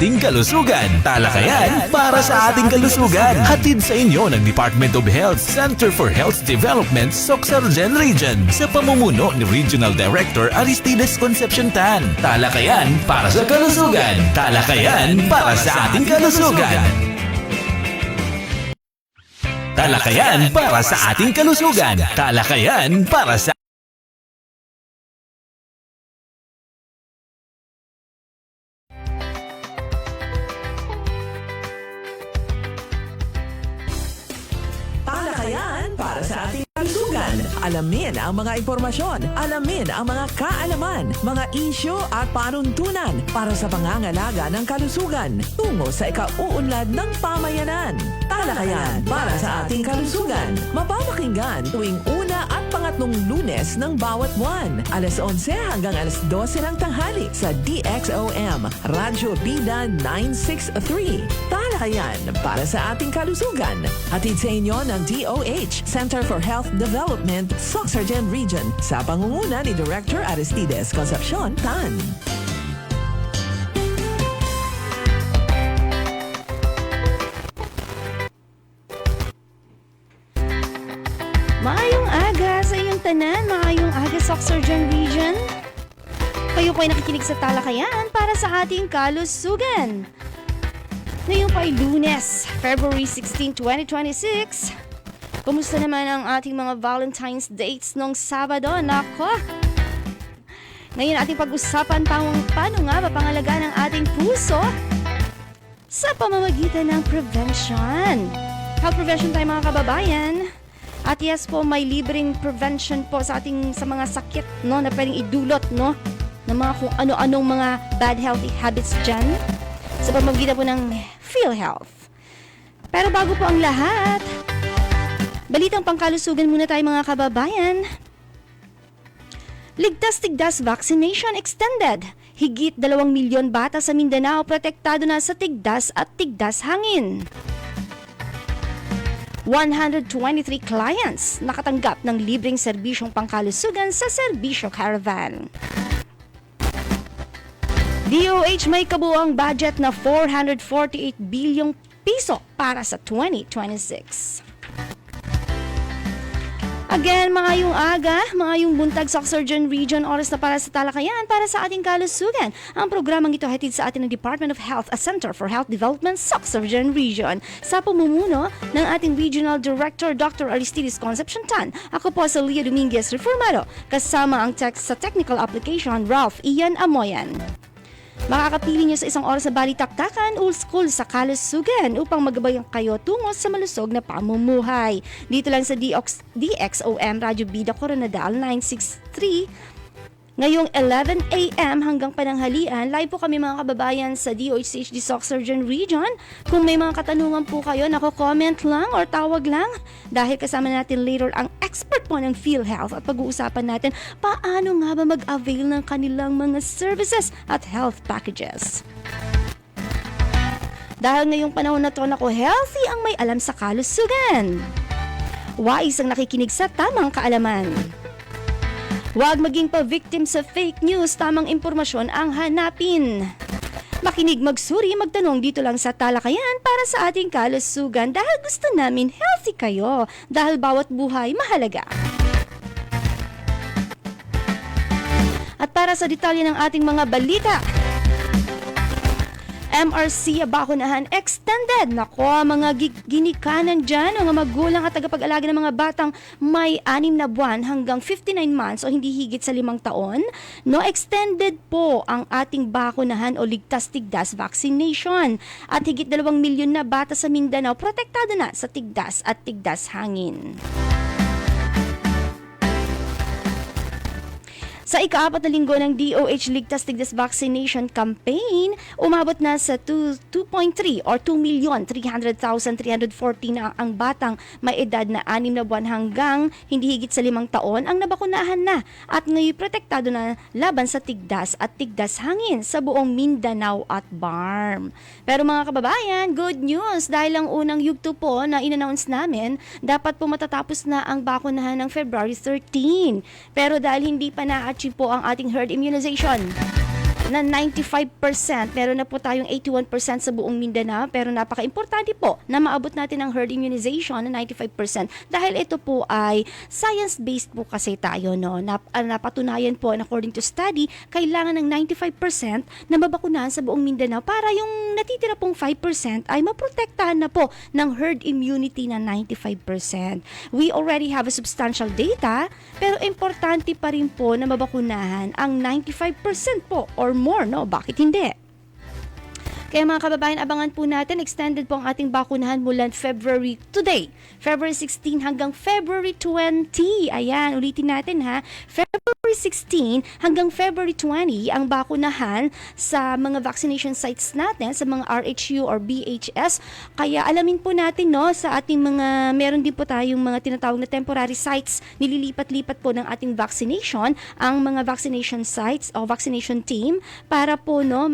ating kalusugan. Talakayan para sa ating kalusugan. Hatid sa inyo ng Department of Health, Center for Health Development, Sorsogon Region sa pamumuno ni Regional Director Aristides Concepcion Tan. Talakayan para sa kalusugan. Talakayan para sa ating kalusugan. Talakayan para sa ating kalusugan. Talakayan para sa Talakayan para sa ating kalusugan. Alamin ang mga impormasyon, alamin ang mga kaalaman, mga isyu at panuntunan para sa pangangalaga ng kalusugan tungo sa ikauunlad ng pamayanan. Talakayan para sa ating kalusugan. Mapapakinggan tuwing una at pangatlong Lunes ng bawat buwan. Alas 11 hanggang alas 12 ng tanghali sa DXOM, Radyo Bida 963. Talakayan para sa ating kalusugan. Hatid sa inyo ng DOH, Center for Health Development, Sorsogon Region, sa pangunguna ni Director Aristides Concepcion Tan. Maayong aga sa iyong tanan, maayong aga Sorsogon Region. Kayo po ay nakikinig sa Talakayan para sa ating kalusugan. Ngayon pa ay Lunes, February 16, 2026. Kumusta naman ang ating mga Valentine's dates nung Sabado? Nako! Ngayon ating pag-usapan paano nga mapangalagaan ang ating puso sa pamamagitan ng prevention. Health prevention tayo mga kababayan. At yes po, may libreng prevention po sa mga sakit na pwedeng idulot ng mga kung ano-anong mga bad healthy habits dyan sa pamamagitan po ng PhilHealth. Pero bago po ang lahat, balitang pangkalusugan muna tayo mga kababayan. Ligtas-tigdas vaccination extended. Higit 2 milyon bata sa Mindanao protektado na sa tigdas at tigdas hangin. 123 clients nakatanggap ng libreng serbisyong pangkalusugan sa Serbisyo Caravan. DOH may kabuuang budget na 448 bilyong piso para sa 2026. Again, maayong aga, maayong buntag sa Sorsogon Region, oras na para sa talakayan para sa ating kalusugan. Ang programang ito hatid sa atin ng Department of Health, a Center for Health Development, Sorsogon Region, sa pamumuno ng ating Regional Director, Dr. Aristides Concepcion Tan. Ako po sa Leo Dominguez Reformado, kasama ang sa technical application, Ralph Ian Amoyan. Makakapili niyo sa isang oras na balitaktakan, old school sa kalusugan upang magabayan kayo tungo sa malusog na pamumuhay. Dito lang sa DXOM, Radyo Bida Coronadal 963. Ngayong 11 a.m. hanggang pananghalian, live po kami mga kababayan sa DOHCHD Sorsogon Region. Kung may mga katanungan po kayo, comment lang or tawag lang. Dahil kasama natin later ang expert po ng PhilHealth at pag-uusapan natin paano nga ba mag-avail ng kanilang mga services at health packages. Dahil ngayong panahon na to, healthy ang may alam sa kalusugan. Wais ang nakikinig sa tamang kaalaman. Huwag maging pa-victim sa fake news, tamang impormasyon ang hanapin. Makinig, magsuri, magtanong dito lang sa Talakayan para sa ating kalusugan dahil gusto namin healthy kayo dahil bawat buhay mahalaga. At para sa detalye ng ating mga balita, MRC Bakunahan Extended. Nako, mga ginikanan dyan, mga magulang at tagapag-alaga ng mga batang may 6 na buwan hanggang 59 months o hindi higit sa 5 taon. Extended po ang ating bakunahan o ligtas-tigdas vaccination. At higit 2 milyon na bata sa Mindanao protektado na sa tigdas at tigdas hangin. Sa ika-4 na linggo ng DOH Ligtas Tigdas Vaccination Campaign, umabot na sa 2.3 or 2,300,314 na ang batang may edad na 6 na buwan hanggang hindi higit sa 5 taon ang nabakunahan na at ngayon protektado na laban sa tigdas at tigdas hangin sa buong Mindanao at BARM. Pero mga kababayan, good news dahil ang unang yugto po na in-announce namin, dapat po matatapos na ang bakunahan ng February 13. Pero dahil hindi pa na-achieve po ang ating herd immunization, na 95%. Meron na po tayong 81% sa buong Mindanao, pero napaka-importante po na maabot natin ang herd immunization na 95% dahil ito po ay science-based po kasi tayo, no? Napatunayan po, and according to study, kailangan ng 95% na mabakunahan sa buong Mindanao para yung natitira pong 5% ay maprotektahan na po ng herd immunity na 95%. We already have a substantial data, pero importante pa rin po na mabakunahan ang 95% po or more, no? Bakit hindi? Kaya mga kababayan, abangan po natin, extended po ang ating bakunahan mula February 16 hanggang February 20. Ayan, ulitin natin ha. February 16 hanggang February 20 ang bakunahan sa mga vaccination sites natin, sa mga RHU or BHS. Kaya alamin po natin, no, sa ating mga, meron din po tayong mga tinatawag na temporary sites, nililipat-lipat po ng ating vaccination, ang mga vaccination sites o vaccination team para po, no,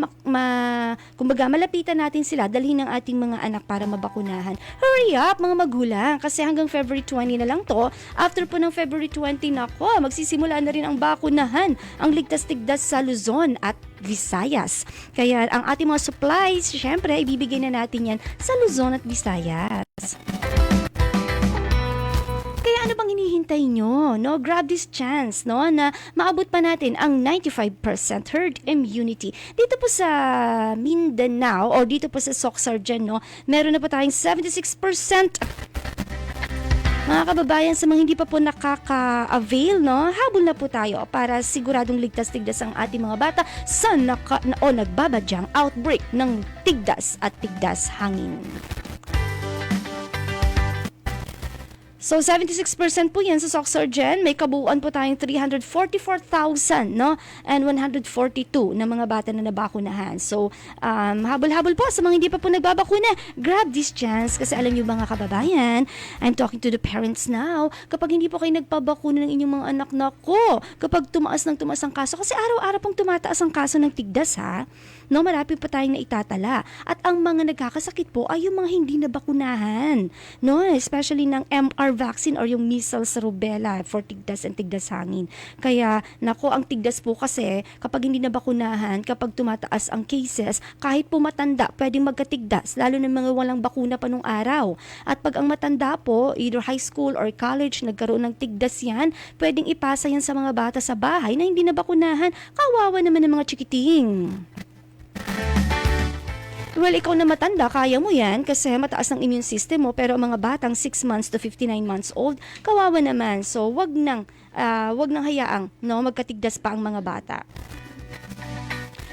kumbaga malapitan natin sila, dalhin ng ating mga anak para mabakunahan. Hurry up mga magulang, kasi hanggang February 20 na lang to. After po ng February 20 nako, magsisimula na rin ang bakunahan, ang ligtas-tigdas sa Luzon at Visayas. Kaya ang ating mga supplies, syempre, ibibigay na natin yan sa Luzon at Visayas. Kaya ano bang hinihintay nyo? No? Grab this chance, no? Na maabot pa natin ang 95% herd immunity. Dito po sa Mindanao o dito po sa Soxargen, no? Meron na po tayong 76%. Mga kababayan, sa mga hindi pa po nakaka-avail, no? Habol na po tayo para siguradong ligtas-tigdas ang ating mga bata sa nagbabadyang outbreak ng tigdas at tigdas hangin. So, 76% po yan sa Soxargen. May kabuuan po tayong 344,000, no? And 142 na mga bata na nabakunahan. So, habol-habol po sa mga hindi pa po nagbabakuna. Grab this chance kasi alam niyo mga kababayan, I'm talking to the parents now. Kapag hindi po kayo nagpabakuna ng inyong mga anak, nako, kapag tumaas ang kaso, kasi araw-araw pong tumataas ang kaso ng tigdas, ha? No, marami pa tayong naitatala. At ang mga nagkakasakit po ay yung mga hindi nabakunahan. No, especially ng MR vaccine or yung measles, rubella for tigdas and tigdas hangin. Kaya, nako, ang tigdas po kasi, kapag hindi nabakunahan, kapag tumataas ang cases, kahit po matanda, pwedeng magkatigdas, lalo ng mga walang bakuna pa nung araw. At pag ang matanda po, either high school or college, nagkaroon ng tigdas yan, pwedeng ipasa yan sa mga bata sa bahay na hindi nabakunahan. Kawawa naman ng mga chikiting. Well, ikaw na matanda, kaya mo yan kasi mataas ang immune system mo, pero ang mga batang 6 months to 59 months old, kawawa naman. So, wag nang hayaang, no, magkatigdas pa ang mga bata.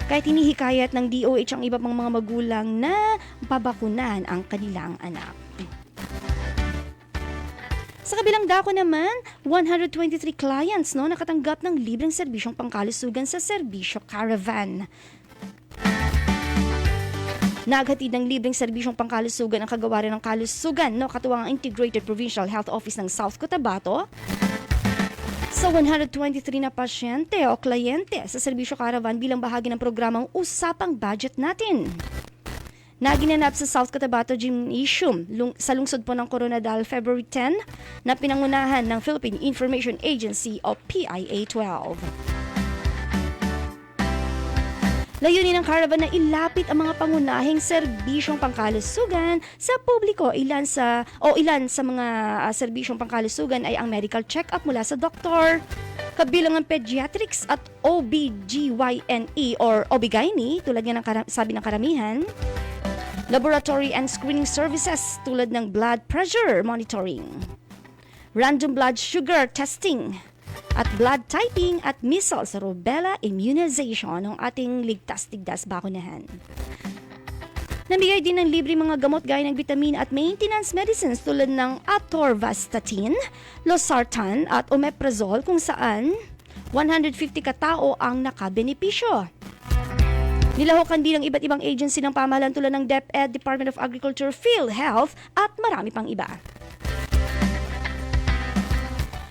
Kahit hinihikayat ng DOH ang iba pang mga magulang na pabakunan ang kanilang anak. Sa kabilang dako naman, 123 clients, no, nakatanggap ng libreng serbisyong pangkalusugan sa Serbisyo Caravan. Naghatid ng libreng serbisyong pangkalusugan ang kagawaran ng kalusugan, no, katuwang ang Integrated Provincial Health Office ng South Cotabato sa 123 na pasyente o kliyente sa Serbisyo Caravan bilang bahagi ng programang Usapang Budget Natin. Naginanap sa South Cotabato Gymnasium sa lungsod po ng Coronadal February 10 na pinangunahan ng Philippine Information Agency o PIA-12. Layunin ng caravan na ilapit ang mga pangunahing serbisyong pangkalusugan sa publiko. Ilan sa mga serbisyong pangkalusugan ay ang medical check-up mula sa doktor, kabilang ang pediatrics at OBGYNE or OB-GYN, tulad nga ng sabi ng karamihan, laboratory and screening services tulad ng blood pressure monitoring, random blood sugar testing, at blood typing at measles, rubella immunization ng ating ligtas-tigdas bakunahan. Namigay din ng libre mga gamot gaya ng vitamina at maintenance medicines tulad ng atorvastatin, losartan at omeprazole kung saan 150 katao ang nakabenepisyo. Nilahukan din ng iba't ibang agency ng pamahalaan tulad ng DepEd, Department of Agriculture, PhilHealth at marami pang iba.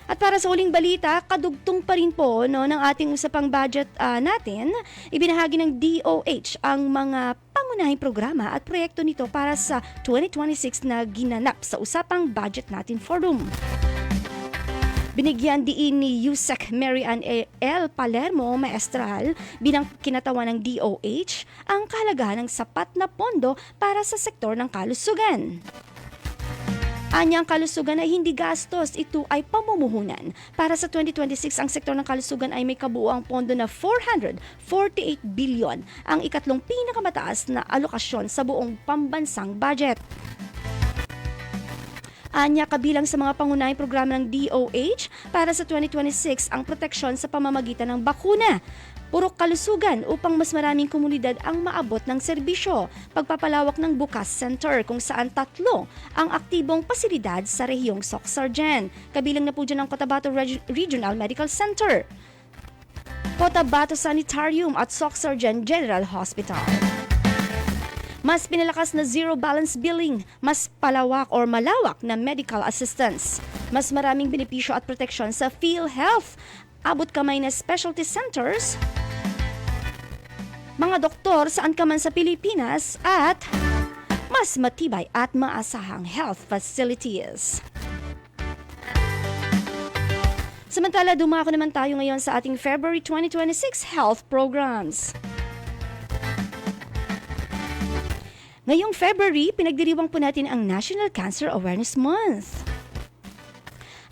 At para sa huling balita, kadugtong pa rin po, no, ng ating usapang budget natin, ibinahagi ng DOH ang mga pangunahing programa at proyekto nito para sa 2026 na ginanap sa usapang budget natin forum. Binigyan diin ni Yusek Mary Ann L. Palermo Maestral bilang kinatawan ng DOH ang kahalagahan ng sapat na pondo para sa sektor ng kalusugan. Anya ang kalusugan ay hindi gastos, ito ay pamumuhunan. Para sa 2026, ang sektor ng kalusugan ay may kabuuang pondo na 448 bilyon, ang ikatlong pinakamataas na alokasyon sa buong pambansang budget. Anya, kabilang sa mga pangunahing programa ng DOH para sa 2026 ang proteksyon sa pamamagitan ng bakuna, purok kalusugan upang mas maraming komunidad ang maabot ng serbisyo, pagpapalawak ng Bukas Center kung saan 3 ang aktibong pasilidad sa rehiyong Soc-Sargen. Kabilang na po dyan ang Cotabato Regional Medical Center, Cotabato Sanitarium at Soc-Sargen General Hospital. Mas pinalakas na zero balance billing, mas palawak or malawak na medical assistance, mas maraming benepisyo at proteksyon sa PhilHealth, abot kamay na specialty centers, mga doktor saan ka man sa Pilipinas at mas matibay at maasahang health facilities. Samantala, dumako naman tayo ngayon sa ating February 2026 health programs. Ngayong February, pinagdiriwang po natin ang National Cancer Awareness Month.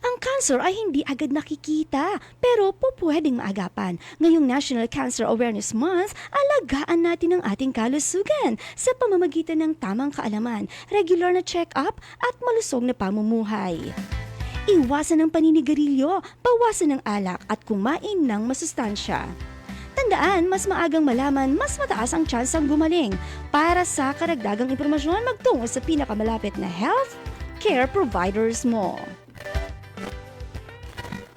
Ang cancer ay hindi agad nakikita, pero po pwedeng maagapan. Ngayong National Cancer Awareness Month, alagaan natin ang ating kalusugan sa pamamagitan ng tamang kaalaman, regular na check-up at malusog na pamumuhay. Iwasan ang paninigarilyo, bawasan ng alak at kumain ng masustansya. Tandaan, mas maagang malaman, mas mataas ang tsansang gumaling. Para sa karagdagang impormasyon, magtungo sa pinakamalapit na health care providers mo.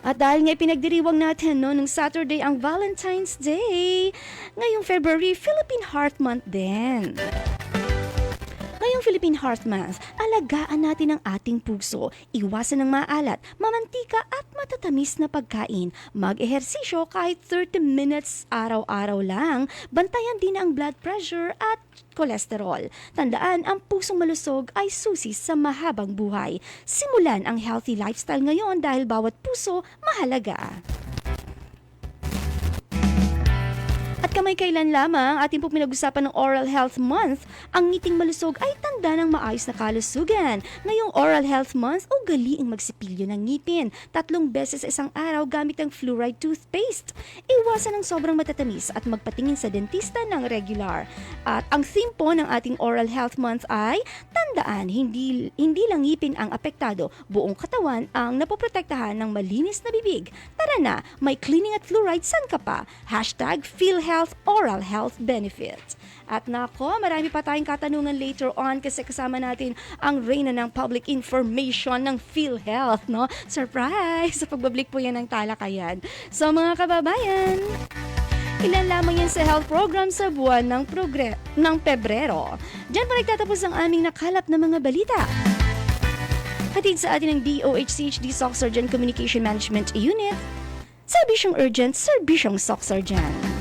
At dahil nga pinagdiriwang natin ng Saturday ang Valentine's Day, ngayong February, Philippine Heart Month din. Ngayong Philippine Heart Month, alagaan natin ang ating puso, iwasan ng maalat, mamantika at matatamis na pagkain, mag-ehersisyo kahit 30 minutes araw-araw lang, bantayan din ang blood pressure at kolesterol. Tandaan, ang pusong malusog ay susi sa mahabang buhay. Simulan ang healthy lifestyle ngayon dahil bawat puso mahalaga. At kamay-kailan lamang ating po pinag-usapan ng Oral Health Month, ang ngiting malusog ay tanda ng maayos na kalusugan. Ngayong Oral Health Month, ugaliing magsipilyo ng ngipin 3 beses sa isang araw gamit ang fluoride toothpaste. Iwasan ang sobrang matatamis at magpatingin sa dentista ng regular. At ang theme po ng ating Oral Health Month ay, tandaan, hindi lang ngipin ang apektado, buong katawan ang napoprotektahan ng malinis na bibig. Tara na, may cleaning at fluoride san ka pa? #PhilHealth Oral Health Benefits. At nako, marami pa tayong katanungan later on kasi kasama natin ang reyna ng public information ng PhilHealth, no? Surprise! Sa pagbabalik po yan ng talakayan. So mga kababayan, ilan lamang yan sa health program sa buwan ng Pebrero. Diyan pa nagtatapos ang aming nakalap na mga balita. Hatid sa atin ng DOH-CHD Soc-Sargen Communication Management Unit, Serbisyong Urgent, Serbisyong Soc-Sargen.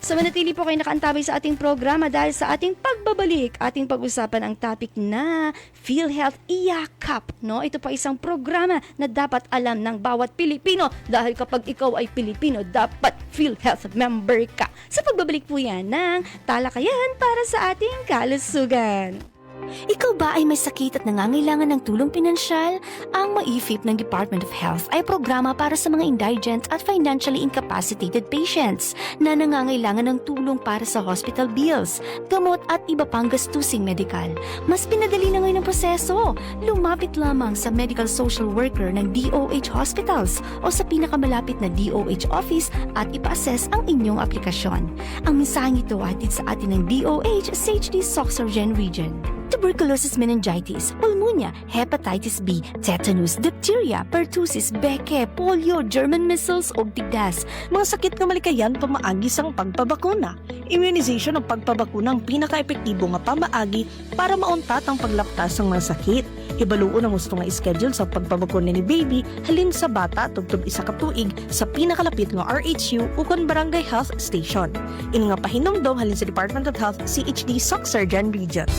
So manatili po kayo nakaantabay sa ating programa dahil sa ating pagbabalik, ating pag-usapan ang topic na PhilHealth Iyakap. No? Ito pa isang programa na dapat alam ng bawat Pilipino dahil kapag ikaw ay Pilipino, dapat PhilHealth member ka. Sa pagbabalik po yan ng talakayan para sa ating kalusugan. Ikaw ba ay may sakit at nangangailangan ng tulong pinansyal? Ang MAIFIP ng Department of Health ay programa para sa mga indigent at financially incapacitated patients na nangangailangan ng tulong para sa hospital bills, gamot at iba pang gastusing medikal. Mas pinadali na ngayon ang proseso. Lumapit lamang sa medical social worker ng DOH hospitals o sa pinakamalapit na DOH office at ipa-assess ang inyong aplikasyon. Ang mensaheng ito hatid sa atin ng DOH sa HD Soc-Sargen Region. Tuberculosis meningitis, pulmonya, hepatitis B, tetanus, diphtheria, pertussis, beke, polio, German measles o tigdas. Mga sakit nga malikayan pamaagi sang pagpabakuna. Immunization ang pagpabakuna ang pinaka-epektibo nga pamaagi para mauntat ang paglaptas ng mga sakit. Hibaluon ang gusto nga schedule sa pagpabakuna ni baby halin sa bata tugtog 1 ka tuig sa pinakalapit nga RHU ukon Barangay Health Station. Ini nga pahinumdom halin sa Department of Health CHD Soc-Sargen Region.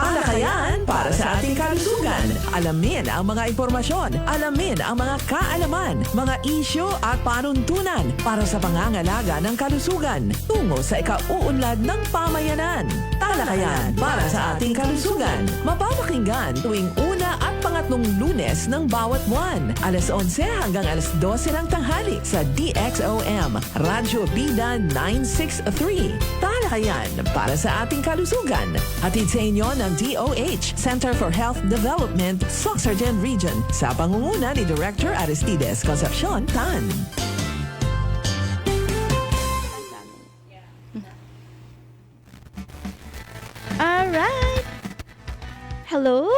Talakayan para sa ating kalusugan. Alamin ang mga impormasyon, alamin ang mga kaalaman, mga isyu at panuntunan para sa pangangalaga ng kalusugan tungo sa ikauunlad ng pamayanan. Talakayan para sa ating kalusugan. Mapapakinggan tuwing una at pangatlong Lunes ng bawat buwan. Alas 11 hanggang alas 12 ng tanghali sa DXOM, Radyo Bida 963. Talakayan para sa ating kalusugan. Hatid sa inyo ng DOH, Center for Health Development, Sorsogon Region, sa pangunguna ni Director Aristides Concepcion Tan. Alright! Hello?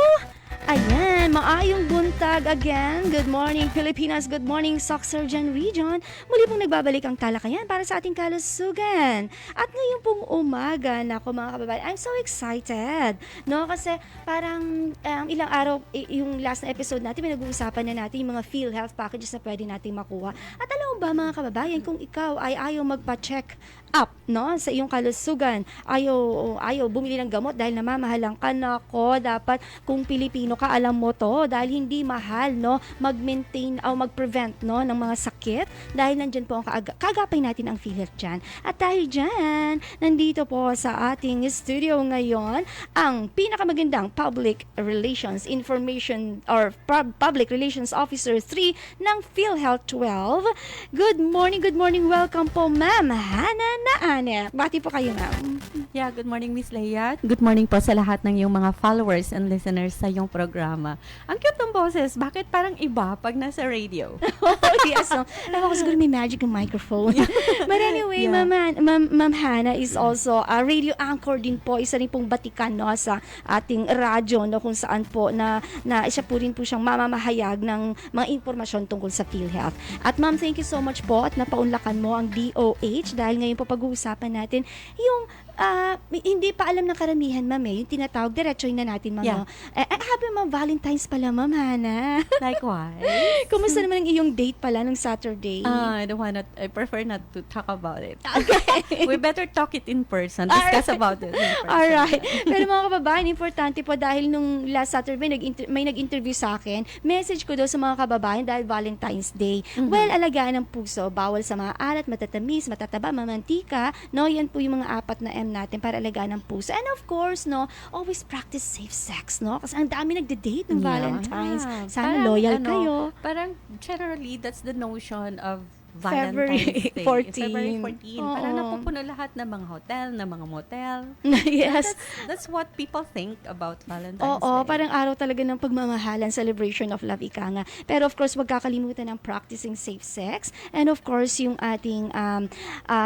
Ayan, maayong buntag again. Good morning, Pilipinas. Good morning, Sorsogon Region. Muli pong nagbabalik ang talakayan para sa ating kalusugan. At ngayon pong umaga, nako mga kababayan, I'm so excited. No, kasi parang ilang araw, yung last na episode natin, may nag-uusapan na natin yung mga PhilHealth packages na pwede natin makuha. At alam mo ba mga kababayan, kung ikaw ay ayaw magpa-check up, no, sa iyong kalusugan, ayaw bumili ng gamot dahil namamahalang ka, nako, dapat kung Pilipino ka, alam mo to, dahil hindi mahal, no, mag-maintain o mag-prevent, no, ng mga sakit, dahil nandyan po ang kagapay natin ang PhilHealth dyan. At dahil dyan, nandito po sa ating studio ngayon, ang pinakamagandang Public Relations Information or Public Relations Officer 3 ng PhilHealth 12. Good morning, welcome po, Ma'am Hannah Naane. Bati po kayo, Ma'am. Yeah, good morning, Miss Leia. Good morning po sa lahat ng iyong mga followers and listeners sa iyong programa. Ang cute ng boses. Bakit parang iba pag nasa radio? Yes, no. Alam ko siguro may magic ng microphone. But anyway, Yeah. Ma'am Hannah is also a radio anchor din po. Isa rin pong batikan, no, sa ating radyo, no, kung saan po na isa po rin po siyang mamamahayag ng mga impormasyon tungkol sa PhilHealth. At ma'am, thank you so much po at napaunlakan mo ang DOH dahil ngayon po pag-uusapan natin yung hindi pa alam ng karamihan, ma'am, yung tinatawag, diretsoy na natin, ma'am. Yeah. No? Happy Valentine's pala, ma'am Hannah. Likewise. Kumusta naman ang iyong date pala ng Saturday? I prefer not to talk about it. Okay. We better talk it in person. Discuss about it in person. Alright. Pero mga kababayan, importante po dahil nung last Saturday may nag-interview sa akin, message ko daw sa mga kababayan dahil Valentine's Day. Well, alagaan ng puso, bawal sa mga alat, matatamis, matataba, mamantika, no? Yan po yung mga 4 na M natin para alagaan ng puso. And of course, no, always practice safe sex, no? Kasi ang dami nagde-date ng Valentine's. Sana Parang, loyal kayo. Parang generally, that's the notion of February Valentine's Day. 14. February 14. Oo. Parang napupuno lahat ng mga hotel, ng mga motel. Yes. That's what people think about Valentine's Oo, Day. parang araw talaga ng pagmamahalan, celebration of love, ika nga. Pero of course, wag kakalimutan ng practicing safe sex. And of course, yung ating,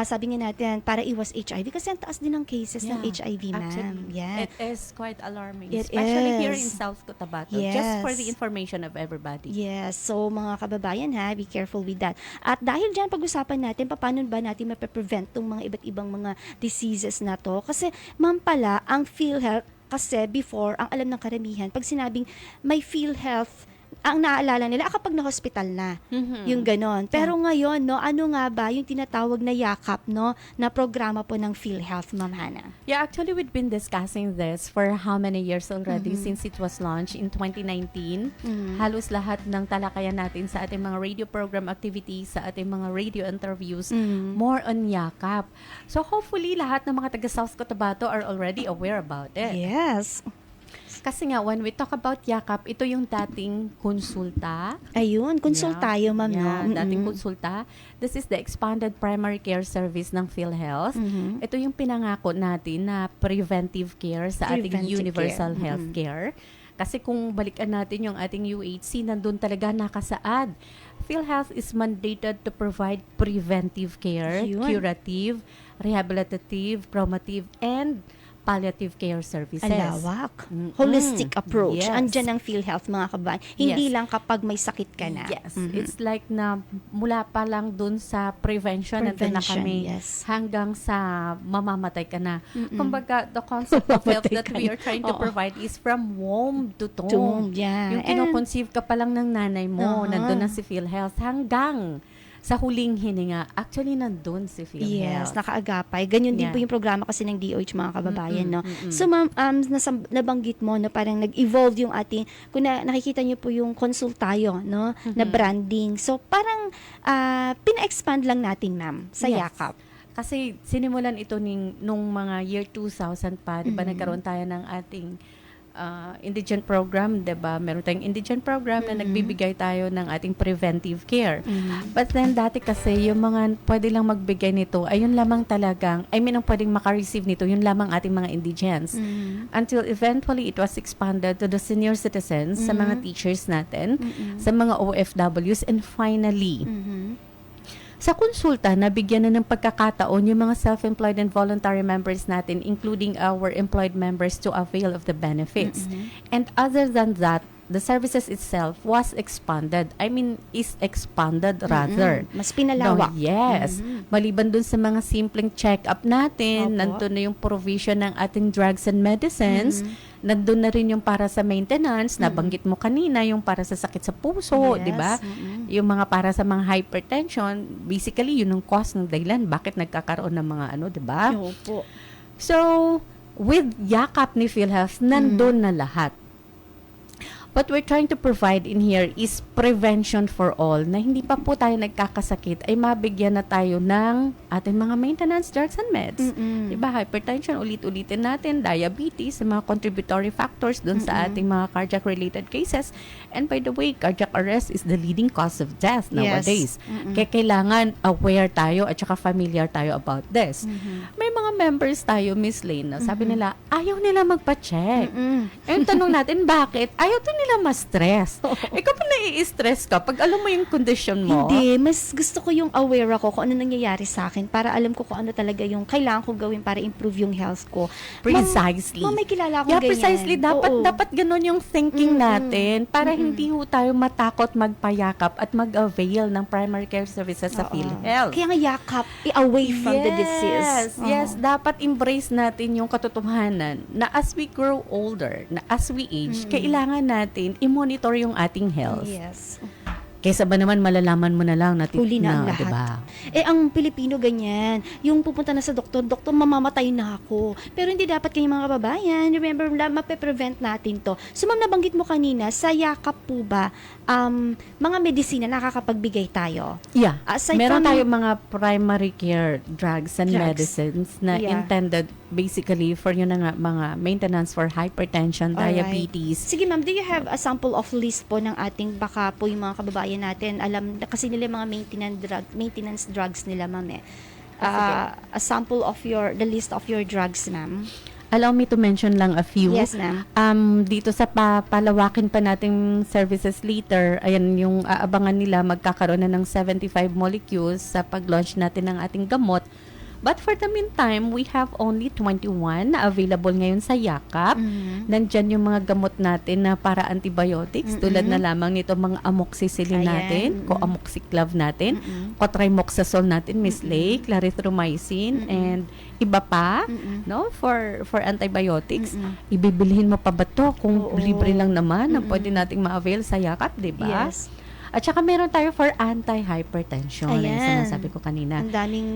sabi nga natin, para iwas HIV. Kasi ang taas din ng cases ng HIV, ma'am. Actually, Yeah. it is quite alarming. It especially here in is. South Cotabato. Yes. Just for the information of everybody. Yes. So, mga kababayan, ha, be careful with that. At dahil dyan, pag-usapan natin, paano ba natin mape-prevent tong mga iba't ibang mga diseases na to? Kasi, ma'am pala, ang PhilHealth, kasi before, ang alam ng karamihan, pag sinabing may PhilHealth, ang naalala nila, kapag na-hospital na, yung ganon. Pero ngayon, no, ano nga ba yung tinatawag na yakap, no, na programa po ng PhilHealth, Ma'am Hannah? Yeah, actually, we've been discussing this for how many years already since it was launched in 2019. Halos lahat ng talakayan natin sa ating mga radio program activities, sa ating mga radio interviews, more on yakap. So hopefully, lahat ng mga taga South Cotabato are already aware about it. Yes. Kasi nga, when we talk about yakap, ito yung dating konsulta. Ayun, consult tayo, ma'am, no? Dating konsulta. This is the expanded primary care service ng PhilHealth. Ito yung pinangako natin na preventive care sa ating Preventive universal care. health care. Kasi kung balikan natin yung ating UHC, nandun talaga nakasaad. PhilHealth is mandated to provide preventive care, Yun. curative, rehabilitative, promotive, and palliative care services. Alawak. Holistic approach. Yes. Andyan ang PhilHealth, mga kabayan. Hindi Yes. lang kapag may sakit ka na. Yes. It's like na mula pa lang dun sa prevention, nandun na Prevention, kami yes. hanggang sa mamamatay ka na. Kumbaga, the concept of health that we are trying to Oo. provide is from womb to tomb. Tomb, yeah. Yung kinoconceive ka pa lang ng nanay mo, Uh-huh. nandun na si PhilHealth hanggang sa huling hininga, actually nandun si PhilHealth. Yes, nakaagapay. Ganyan din Yeah. po yung programa kasi ng DOH, mga kababayan, no? mm-mm. So, ma'am, nabanggit mo, no, parang nag-evolve yung ating, kung nakikita niyo po yung konsultayo, no, na branding. So, parang pina-expand lang natin, ma'am, sa Yes. Yakap. Kasi sinimulan ito nung mga year 2000 pa, di ba, nagkaroon tayo ng ating indigent program, di ba? Meron tayong indigent program na nagbibigay tayo ng ating preventive care. But then, dati kasi, yung mga pwede lang magbigay nito, ay yun lamang talagang, ang pwedeng makareceive nito, yun lamang ating mga indigents. Until eventually, it was expanded to the senior citizens, sa mga teachers natin, sa mga OFWs, and finally, sa konsulta, nabigyan na ng pagkakataon yung mga self-employed and voluntary members natin, including our employed members, to avail of the benefits. And other than that, the services itself was expanded. Is expanded rather. Mas pinalawak. No, yes. Maliban dun sa mga simpleng check-up natin, Opo. nandun na yung provision ng ating drugs and medicines, nandun na rin yung para sa maintenance, nabanggit mo kanina, yung para sa sakit sa puso, Yes. di ba? Yung mga para sa mga hypertension, basically, yun ang cause ng dahilan bakit nagkakaroon ng mga di ba? Opo. So, with Yakap ni PhilHealth, nandun na lahat. What we're trying to provide in here is prevention for all, na hindi pa po tayo nagkakasakit, ay mabigyan na tayo ng ating mga maintenance drugs and meds. Diba? Hypertension, ulit-ulitin natin, diabetes, mga contributory factors dun sa ating mga cardiac-related cases. And by the way, cardiac arrest is the leading cause of death nowadays. Kaya kailangan aware tayo at saka familiar tayo about this. May mga members tayo, Miss Lane, na sabi nila, ayaw nila magpa-check. Yung tanong natin, bakit? Ayaw to nila ma-stress. Ikaw pa nai-stress ka pag alam mo yung condition mo. Hindi, mas gusto ko yung aware ako kung ano nangyayari sa akin para alam ko kung ano talaga yung kailangan ko gawin para improve yung health ko. Precisely. Ma'am, may kilala akong Yeah, ganyan. precisely. Oo. Dapat ganun yung thinking natin para hindi ho tayo matakot magpayakap at mag-avail ng primary care services sa Oo. PhilHealth. Kaya nga yakap, away from the disease. Yes, dapat embrace natin yung katotohanan na as we grow older, na as we age, kailangan natin i-monitor yung ating health. Yes. Kaysa ba naman malalaman mo na lang na Huli na ang lahat. diba? Ang Pilipino ganyan, yung pupunta na sa doktor, mamamatay na ako. Pero hindi dapat kayo mga kababayan. Remember, mape-prevent natin to. So ma'am, nabanggit mo kanina, sa yakap po ba, mga medisina nakakapagbigay tayo? Yeah. Aside Meron from- tayong mga primary care drugs and Drugs. medicines na Yeah. intended basically for yun na nga, mga maintenance for hypertension, Alright. diabetes. Sige ma'am, do you have a sample of list po ng ating baka po yung mga kababayan natin, alam kasi nila yung mga maintenance drugs nila ma'am a sample of the list of your drugs ma'am. Allow me to mention lang a few. Yes ma'am. Dito sa palawakin pa nating services later, ayan yung aabangan nila, magkakaroon na ng 75 molecules sa pag-launch natin ng ating gamot. But for the meantime, we have only 21 na available ngayon sa Yakap. Nandyan yung mga gamot natin na para antibiotics, tulad na lamang nito mga amoxicillin Ayan. natin, co-amoxiclav natin, cotrimoxazole natin, Miss Lay, clarithromycin, and iba pa, no, for antibiotics. Ibibilhin mo pa ba to kung Oo. libre lang naman na pwede nating ma-avail sa Yakap, di ba? Yes. At saka meron tayo for anti-hypertension. Ayan. Yung sinasabi ko kanina. Ang daming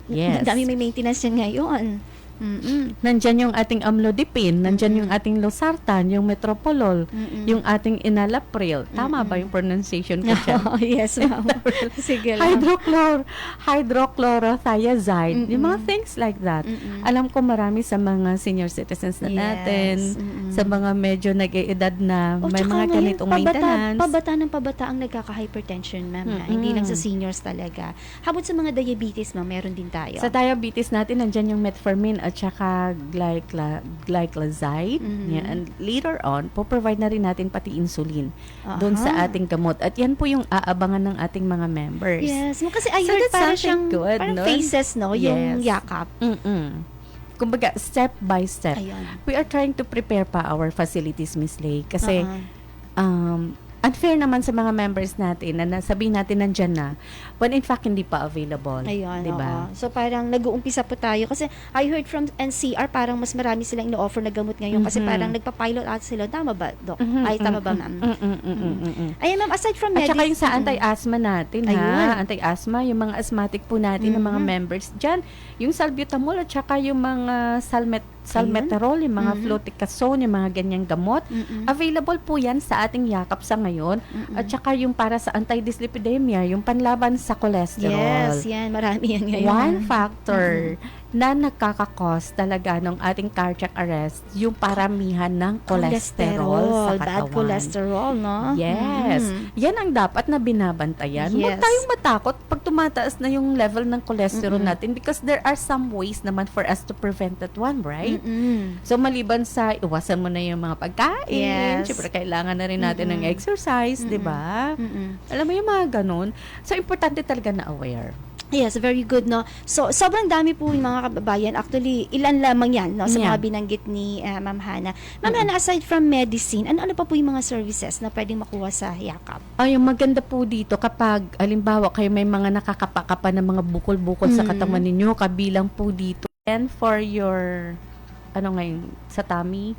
Yes. ang daming may maintenance yan ngayon. Nandyan yung ating amlodipine, nandyan yung ating losartan, yung metropolol, yung ating enalapril. Tama ba yung pronunciation ko dyan? Oh, yes ma'am. Sige lang. Hydrochlorothiazide, yung mga things like that. Alam ko marami sa mga senior citizens na Yes. natin, sa mga medyo nag-eedad na Oh, may tsaka mga ngayon, ganitong maintenance. pabata ang nagkaka-hypertension, ma'am. Hindi lang sa seniors talaga. Habang sa mga diabetes, ma'am, meron din tayo. Sa diabetes natin, nandyan yung metformin at saka glyclazide. Yan. And later on, po-provide na rin natin pati insulin doon sa ating gamot. At yan po yung aabangan ng ating mga members. Yes, ma'am, kasi I So heard that's para something siyang good, parang no? phases, no? Yung Yes. yakap. Kumbaga, step by step. Ayun. We are trying to prepare pa our facilities, Miss Lay. Kasi, unfair naman sa mga members natin na nasabihin natin nandyan na when in fact hindi pa available. Ayun, diba? oo. So parang nag-uumpisa po tayo kasi I heard from NCR parang mas marami silang ino-offer na gamot ngayon kasi parang nagpa-pilot out sila. Tama ba, Doc? Ay, tama ba, ma'am? Ayun, ma'am, aside from At saka medicine. yung sa anti-asthma natin, Ayun. Anti-asthma, yung mga asthmatic po natin, ng mga members dyan, yung salbutamol at saka yung mga salmeterol, yung mga fluticasone, yung mga ganyang gamot. Available po yan sa ating yakap sa ngayon. At saka yung para sa anti-dyslipidemia, yung panlaban sa cholesterol. Yes, yan. Marami yan ngayon. One factor na nakakakos talaga ng ating cardiac arrest, yung paramihan ng cholesterol sa katawan. Bad cholesterol, no? Yes. Yan ang dapat na binabantayan. Huwag Yes. tayong matakot pag tumataas na yung level ng cholesterol natin because there are some ways naman for us to prevent that one, right? So, maliban sa iwasan mo na yung mga pagkain, Yes. syempre kailangan na rin natin ng exercise, di ba? Alam mo yung mga ganun. So, importante talaga na aware. Yes, very good, no? So, sobrang dami po yung mga kababayan. Actually, ilan lamang yan, no? Sa Yeah. mga binanggit ni Ma'am Hana. Ma'am Hana, aside from medicine, ano pa po yung mga services na pwedeng makuha sa yakap? Ay, yung maganda po dito kapag, alimbawa, kayo may mga nakakapakapa ng mga bukol-bukol sa katawan ninyo, kabilang po dito. And for your, ngayon, sa tummy,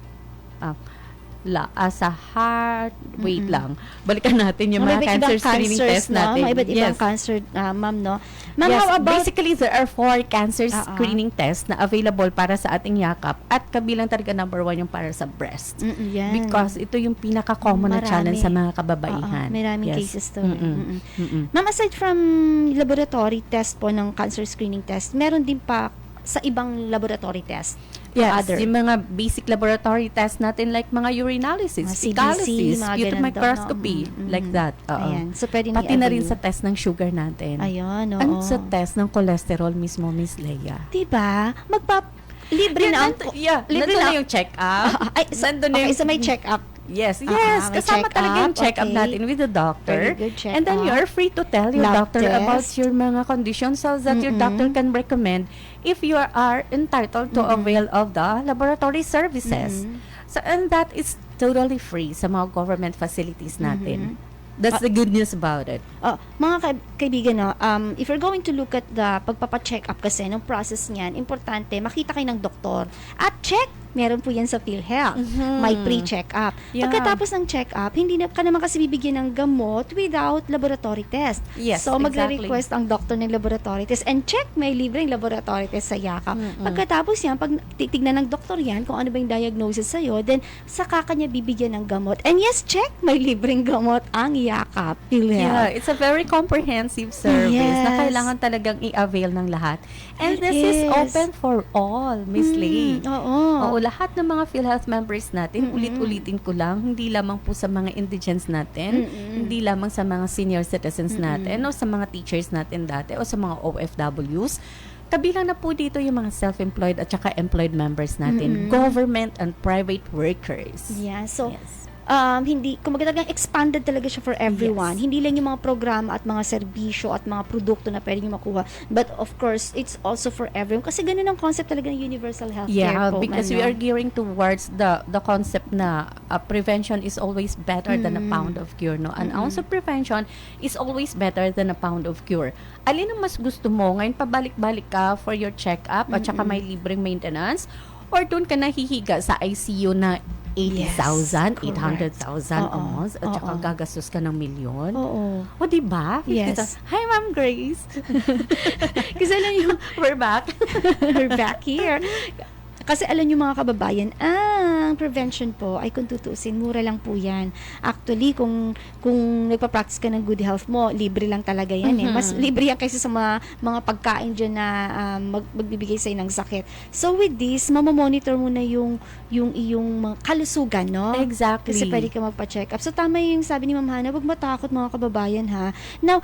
sa heart, wait lang. Balikan natin yung mga cancer screening test natin. Mga iba't ibang Yes. cancer, ma'am, no? Ma'am, Yes, how about... basically there are 4 cancer screening tests na available para sa ating yakap at kabilang talaga number 1 yung para sa breast. Yan. Because ito yung pinaka-common na Marami. challenge sa mga kababaihan. Maraming Yes. cases to. Ma'am, aside from laboratory test po ng cancer screening test, meron din pa sa ibang laboratory test? Yes, Other? yung mga basic laboratory tests natin like mga urinalysis, Mga fecalysis, CBC, mga sputum ganun microscopy, daw, no? like that. Oo. Ayan. So, pwede Pati na rin sa test ng sugar natin. Ayun, oo. And sa test ng cholesterol mismo, Miss Leia. Diba? Libre na ang... libre nandun na na yung check-up. Ay, Nandun na okay, yung- so may check-up. Yes, may kasama talaga yung check-up, check-up okay. natin with the doctor. Very good And then check-up. you're free to tell your Lab doctor about test. your mga conditions so that your doctor can recommend if you are entitled to avail of the laboratory services. So, and that is totally free sa mga government facilities natin. That's the good news about it. Mga kaibigan, no, if you're going to look at the pagpapa-check up kasi, ng process niyan, importante, makita kayo ng doktor. At check, meron po yan sa PhilHealth. May pre-check-up. Yeah. Pagkatapos ng check-up, hindi na ka naman kasi bibigyan ng gamot without laboratory test. Yes, So, exactly. magre-request ang doctor ng laboratory test. And check, may libreng laboratory test sa yakap. Pagkatapos yan, pag titignan ng doktor yan, kung ano ba yung diagnosis sa'yo, then saka kanya bibigyan ng gamot. And yes, check, may libreng gamot ang yakap. Yeah, it's a very comprehensive service na Yes. kailangan talagang i-avail ng lahat. And It this is is. open for all, Miss Lee. Oo, lahat ng mga PhilHealth members natin, ulit-ulitin ko lang, hindi lamang po sa mga indigents natin, hindi lamang sa mga senior citizens natin, o sa mga teachers natin dati, o sa mga OFWs. Kabilang na po dito yung mga self-employed at saka employed members natin, government and private workers. Yeah, so Yes. hindi, kumbaga talagang expanded talaga siya for everyone. Yes. Hindi lang yung mga programa at mga serbisyo at mga produkto na pwede nyo makuha. But of course, it's also for everyone. Kasi ganun ang concept talaga ng universal healthcare po. Because we are gearing towards the concept na prevention is always better than a pound of cure, no? An ounce of prevention is always better than a pound of cure. Alin ang mas gusto mo? Ngayon pabalik-balik ka for your check-up at saka may libreng maintenance, or doon ka nahihiga sa ICU na 80,000, Yes, 800,000 a Oo, month at saka oo. gagastos ka ng milyon? Oo. O, diba? Yes. Hi, Ma'am Grace. Kasi alam nyo, We're back. we're back here. Kasi alam nyo mga kababayan, ang prevention po ay kung tutusin, mura lang po yan. Actually, kung nagpa-practice ka ng good health mo, libre lang talaga yan eh. Mas libre yan kaysa sa mga pagkain dyan na magbibigay sa'yo ng sakit. So with this, mamamonitor mo na yung iyong mga kalusugan, no? Exactly. Kasi pwede ka magpa-check up. So tama yung sabi ni Ma'am Hana, wag matakot mga kababayan ha. Now,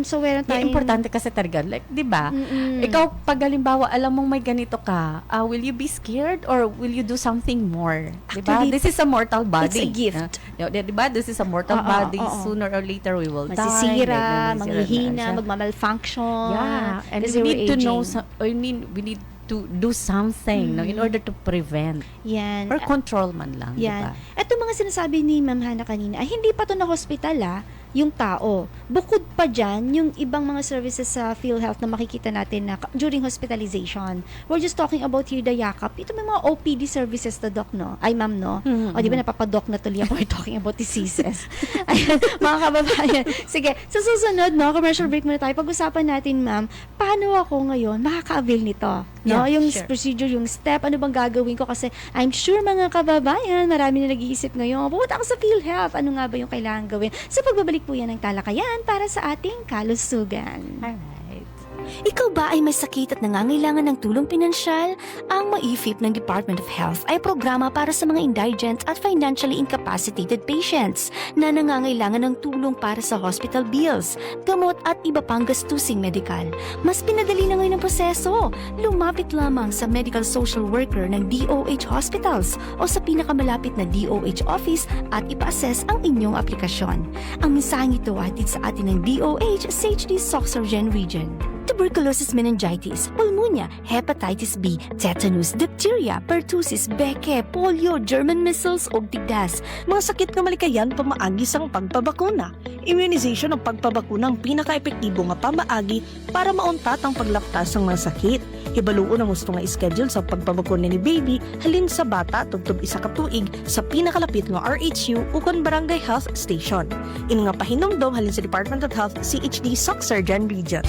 so meron tayong... Importante kasi talaga, like, di ba? Ikaw, pag halimbawa, alam mong may ganito ka, will you be scared or will you do something more? Di ba? Actually, This is a mortal body. it's a gift. Di ba? This is a mortal body. Sooner or later, we will die. Masisira, Like, manghihina, magmamalfunction. Yeah. And kasi we we're need to know, aging. we need to do something no, in order to prevent Yan. or control man lang, di Yan. ba? Ito mga sinasabi ni Ma'am Hana kanina, ay hindi pa to na hospital yung tao. Bukod pa dyan, yung ibang mga services sa PhilHealth na makikita natin na during hospitalization. We're just talking about here the yakap. Ito may mga OPD services to doc, no? Ay, ma'am, no? O, di ba napapadoc na tuloy ako. We're talking about diseases. Ayun, mga kababayan. Sige, sa susunod, no? Commercial break muna tayo. Pag-usapan natin, ma'am, paano ako ngayon makaka-avail nito? No? Yeah, Yung sure. procedure, yung step, ano bang gagawin ko? Kasi I'm sure mga kababayan, marami na nag-iisip ngayon, pumunta ako sa PhilHealth. Ano nga ba yung kailangan gawin? So, pagbabalik po yan ng talakayan para sa ating kalusugan. Alright. Ikaw ba ay may sakit at nangangailangan ng tulong pinansyal? Ang MAIFIP ng Department of Health ay programa para sa mga indigent at financially incapacitated patients na nangangailangan ng tulong para sa hospital bills, gamot at iba pang gastusing medikal. Mas pinadali na ngayon ang proseso. Lumapit lamang sa medical social worker ng DOH hospitals o sa pinakamalapit na DOH office at ipa-assess ang inyong aplikasyon. Ang mensaheng ito ay hatid sa atin ng DOH sa HD Soxargen Region. Tuberculosis meningitis, pulmonya, hepatitis B, tetanus, diphtheria, pertussis, beke, polio, German measles o tigdas. Mga sakit na malikayan pamaagis ang pagpabakuna. Immunization ang pagpabakuna ang pinaka-epektibo nga pamaagi para mauntat ang paglaptas ng mga sakit. Hibaluon ang gusto nga schedule sa pagpabakuna ni baby halin sa bata tubtob isa ka tuig sa pinakalapit nga RHU ukon Barangay Health Station. Ini nga pahinumdom halin sa Department of Health CHD Soxargen Region.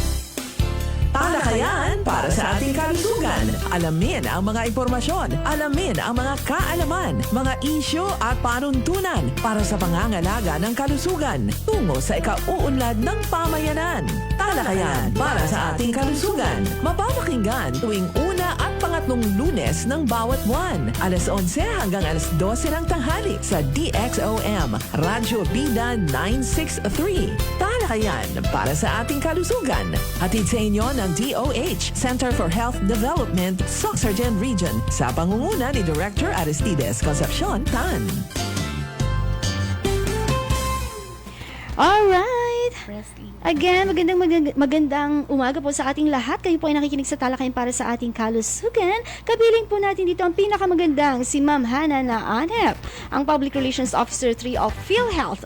Talakayan para sa ating kalusugan. Alamin ang mga impormasyon, alamin ang mga kaalaman, mga isyo at panuntunan para sa pangangalaga ng kalusugan tungo sa ikauunlad ng pamayanan. Talakayan para sa ating kalusugan. Mapapakinggan tuwing una at pangatlong Lunes ng bawat buwan. Alas 11 hanggang alas 12 ng tanghali sa DXOM, Radyo Bida 963. Talakayan para sa ating kalusugan. Hatid sa inyo ng DOH, Center for Health Development, Soxargen Region, sa pangunguna ni Director Aristides Concepcion Tan. Alright! Presley. Again, magandang umaga po sa ating lahat. Kayo po ay nakikinig sa talakayan para sa ating kalusugan. Kabiling po natin dito ang pinakamagandang si Ma'am Hana na Anhep, ang Public Relations Officer 3 of PhilHealth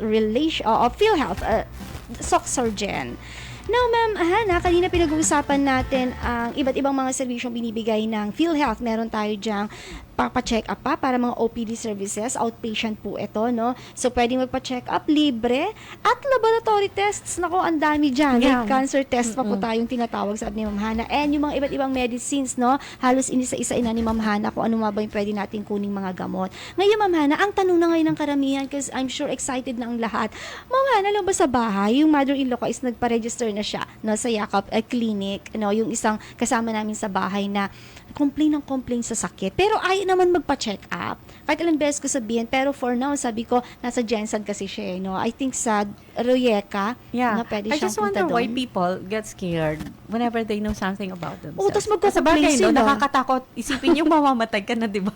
Soxargen. Now, Ma'am Hana, kanina pinag-uusapan natin ang iba't ibang mga serbisyong binibigay ng PhilHealth. Meron tayo dyang pa-check up para mga OPD services, outpatient po ito, no? So, pwedeng magpa-check up libre at laboratory tests. Nako, ang dami dyan. Yeah. Cancer test pa po tayong tinatawag sa ni Ma'am Hana. And yung mga iba't ibang medicines, no? Halos inisa-isa na ni Ma'am Hana kung ano nga ba yung pwede natin kuning mga gamot. Ngayon, Ma'am Hana, ang tanong na ngayon ng karamihan, because I'm sure excited na ang lahat. Ma'am Hana, lang ba sa bahay, yung mother-in-law ko is nagpa-register na siya, no, sa Yakap Clinic, no, yung isang kasama namin sa bahay na complain sa sakit. Pero ayaw naman magpa-check up. Kahit ilang beses ko sabihin, pero for now, sabi ko, nasa Jensen kasi siya, no? I think sa Royeca, Yeah. na pwede I siyang just punta wonder why doon. people get scared whenever they know something about themselves. Oo, tas magko-complain Sa bagay, no, sila. nakakatakot. Isipin yung mamamatay ka na, di ba?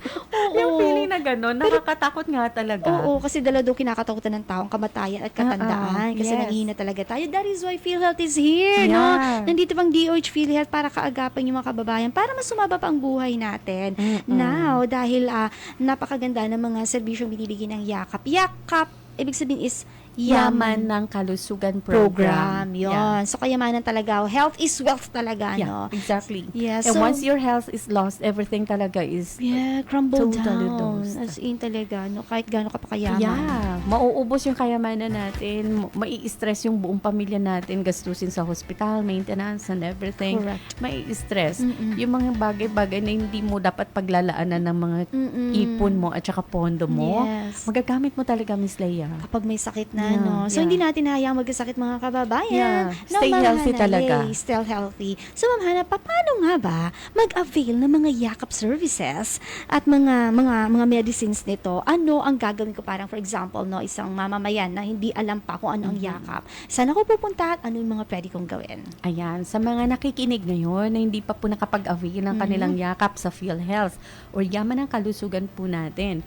Yung feeling na gano'n, nakakatakot nga talaga. Oo, kasi dala daw kinakatakutan ng taong kamatayan at katandaan. Kasi Yes. nanghihina talaga tayo. That is why PhilHealth is here, no? Yeah. Nandito pang DOH PhilHealth para kaagapan yung mga kababayan, para mas sumaba pa ang buhay natin. Now, dahil napakaganda ng mga serbisyong binibigay ng Yakap. Yakap, ibig sabihin is Yaman ng Kalusugan program. Program. Yun. Yeah. So, kayamanan talaga. Health is wealth talaga, Yeah, no? exactly. Yeah, And so- once your health is lost, everything talaga is Crumble totally down. lost. As in talaga, no? Kahit gaano ka pa kayaman. Yeah, mauubos yung kayamanan natin, mai-stress yung buong pamilya natin, gastusin sa hospital, maintenance and everything. Correct. Mai-stress. Yung mga bagay-bagay na hindi mo dapat paglalaanan ng mga ipon mo at saka pondo mo, Yes. magagamit mo talaga, Miss Leia. Kapag may sakit na, Yeah, no? So, yeah. hindi natin hayang magkasakit, mga kababayan. Yeah. No, Stay Ma'am healthy Hana, talaga. yay, stay healthy. So, Ma'am Hana, paano nga ba mag-avail ng mga yakap services at mga medicines nito? Ano ang gagawin ko? Parang, for example, no, isang mamamayan na hindi alam pa kung ano ang yakap. Saan ako pupunta at ano yung mga pwede kong gawin? Ayan, sa mga nakikinig ngayon na hindi pa po nakapag-avail ng kanilang yakap sa PhilHealth or yaman ng kalusugan po natin,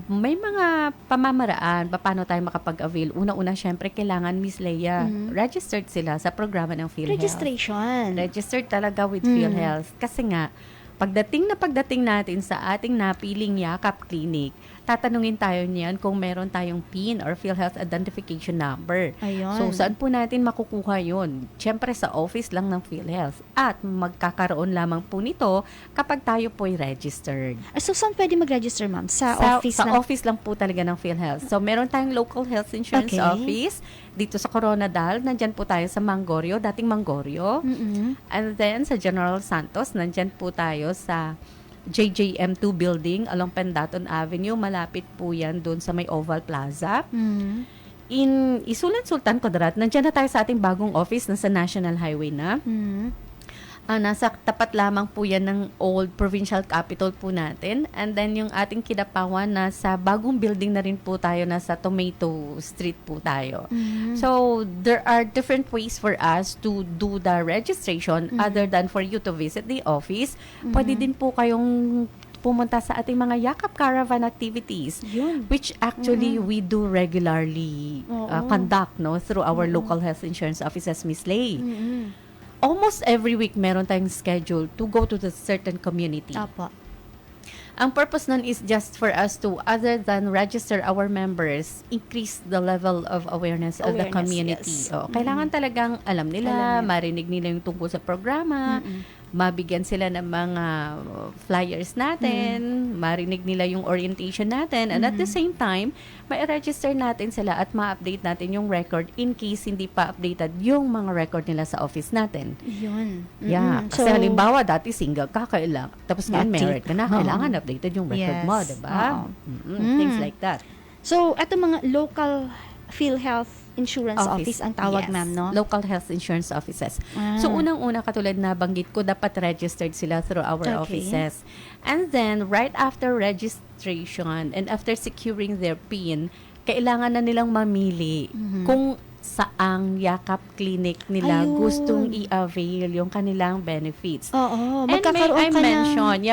may mga pamamaraan paano tayo makapag-avail. Una-una, syempre, kailangan, Miss Leia, registered sila sa programa ng PhilHealth. Registration. Registered talaga with PhilHealth. Kasi nga, pagdating natin sa ating napiling Yakap Clinic, tatanungin tayo niyan kung meron tayong PIN or PhilHealth Identification Number. Ayun. So, saan po natin makukuha yun? Siyempre, sa office lang ng PhilHealth. At magkakaroon lamang po nito kapag tayo po'y registered. So, saan pwede mag-register, ma'am? Sa office sa ng... office lang po talaga ng PhilHealth. So, meron tayong local health insurance Okay. office dito sa Coronadal. Nandyan po tayo sa Mangorio, dating Mangorio. Mm-mm. And then, sa General Santos, nandyan po tayo sa JJM2 building along Pendaton Avenue. Malapit po yan doon sa may Oval Plaza. Mm. In Isulan Sultan Kudarat, nandyan na tayo sa ating bagong office na sa National Highway na. Mm. Nasa tapat lamang po yan ng old provincial capital po natin. And then yung ating Kidapawan, nasa bagong building na rin po tayo, nasa Tomato Street po tayo. So, there are different ways for us to do the registration other than for you to visit the office. Pwede din po kayong pumunta sa ating mga Yakap Caravan activities, Yun. which actually we do regularly conduct through our local health insurance offices, Miss Lay. Mm-mm. Almost every week, meron tayong schedule to go to the certain community. Apo. Ang purpose nun is just for us to, other than register our members, increase the level of awareness of the Awareness, community. yes. Kailangan talagang alam nila, marinig nila yung tungkol sa programa, mabigyan sila ng mga flyers natin, marinig nila yung orientation natin, and at the same time, ma-register natin sila at ma-update natin yung record in case hindi pa updated yung mga record nila sa office natin. Yun. Yeah. Mm-mm. Kasi halimbawa, dati single ka, kailangan. Tapos ngayon, Ma-update. married ka na, kailangan updated yung record Yes. mo, diba? Oo. Things like that. So, eto mga local PhilHealth Insurance Office ang tawag, Yes. ma'am, no? Local health insurance offices. Ah. So, unang-una, katulad na banggit ko, dapat registered sila through our Okay. offices. And then, right after registration and after securing their PIN, kailangan na nilang mamili kung saang Yakap Clinic nila Ayun. gustong i-avail yung kanilang benefits. Oo. And Magkakaroon ka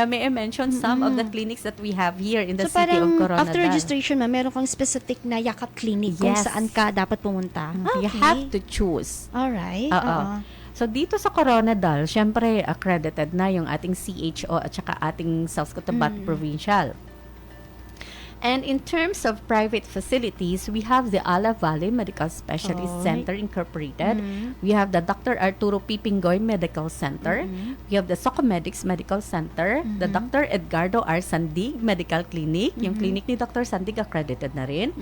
may I mention some of the clinics that we have here in the So, city of parang Coronadal. after registration, ma'am, meron kang specific na Yakap Clinic kung Yes. saan ka dapat pumunta. You have to choose. Alright. Oo. Oo. So, dito sa Coronadal, syempre, accredited na yung ating CHO at saka ating South Cotabato Provincial. And in terms of private facilities, we have the Ala Valley Medical Specialist Oh. Center Incorporated. We have the Dr. Arturo Pipingoy Medical Center. We have the Socomedics Medical Center. The Dr. Edgardo R. Sandig Medical Clinic. Yung clinic ni Dr. Sandig accredited na rin.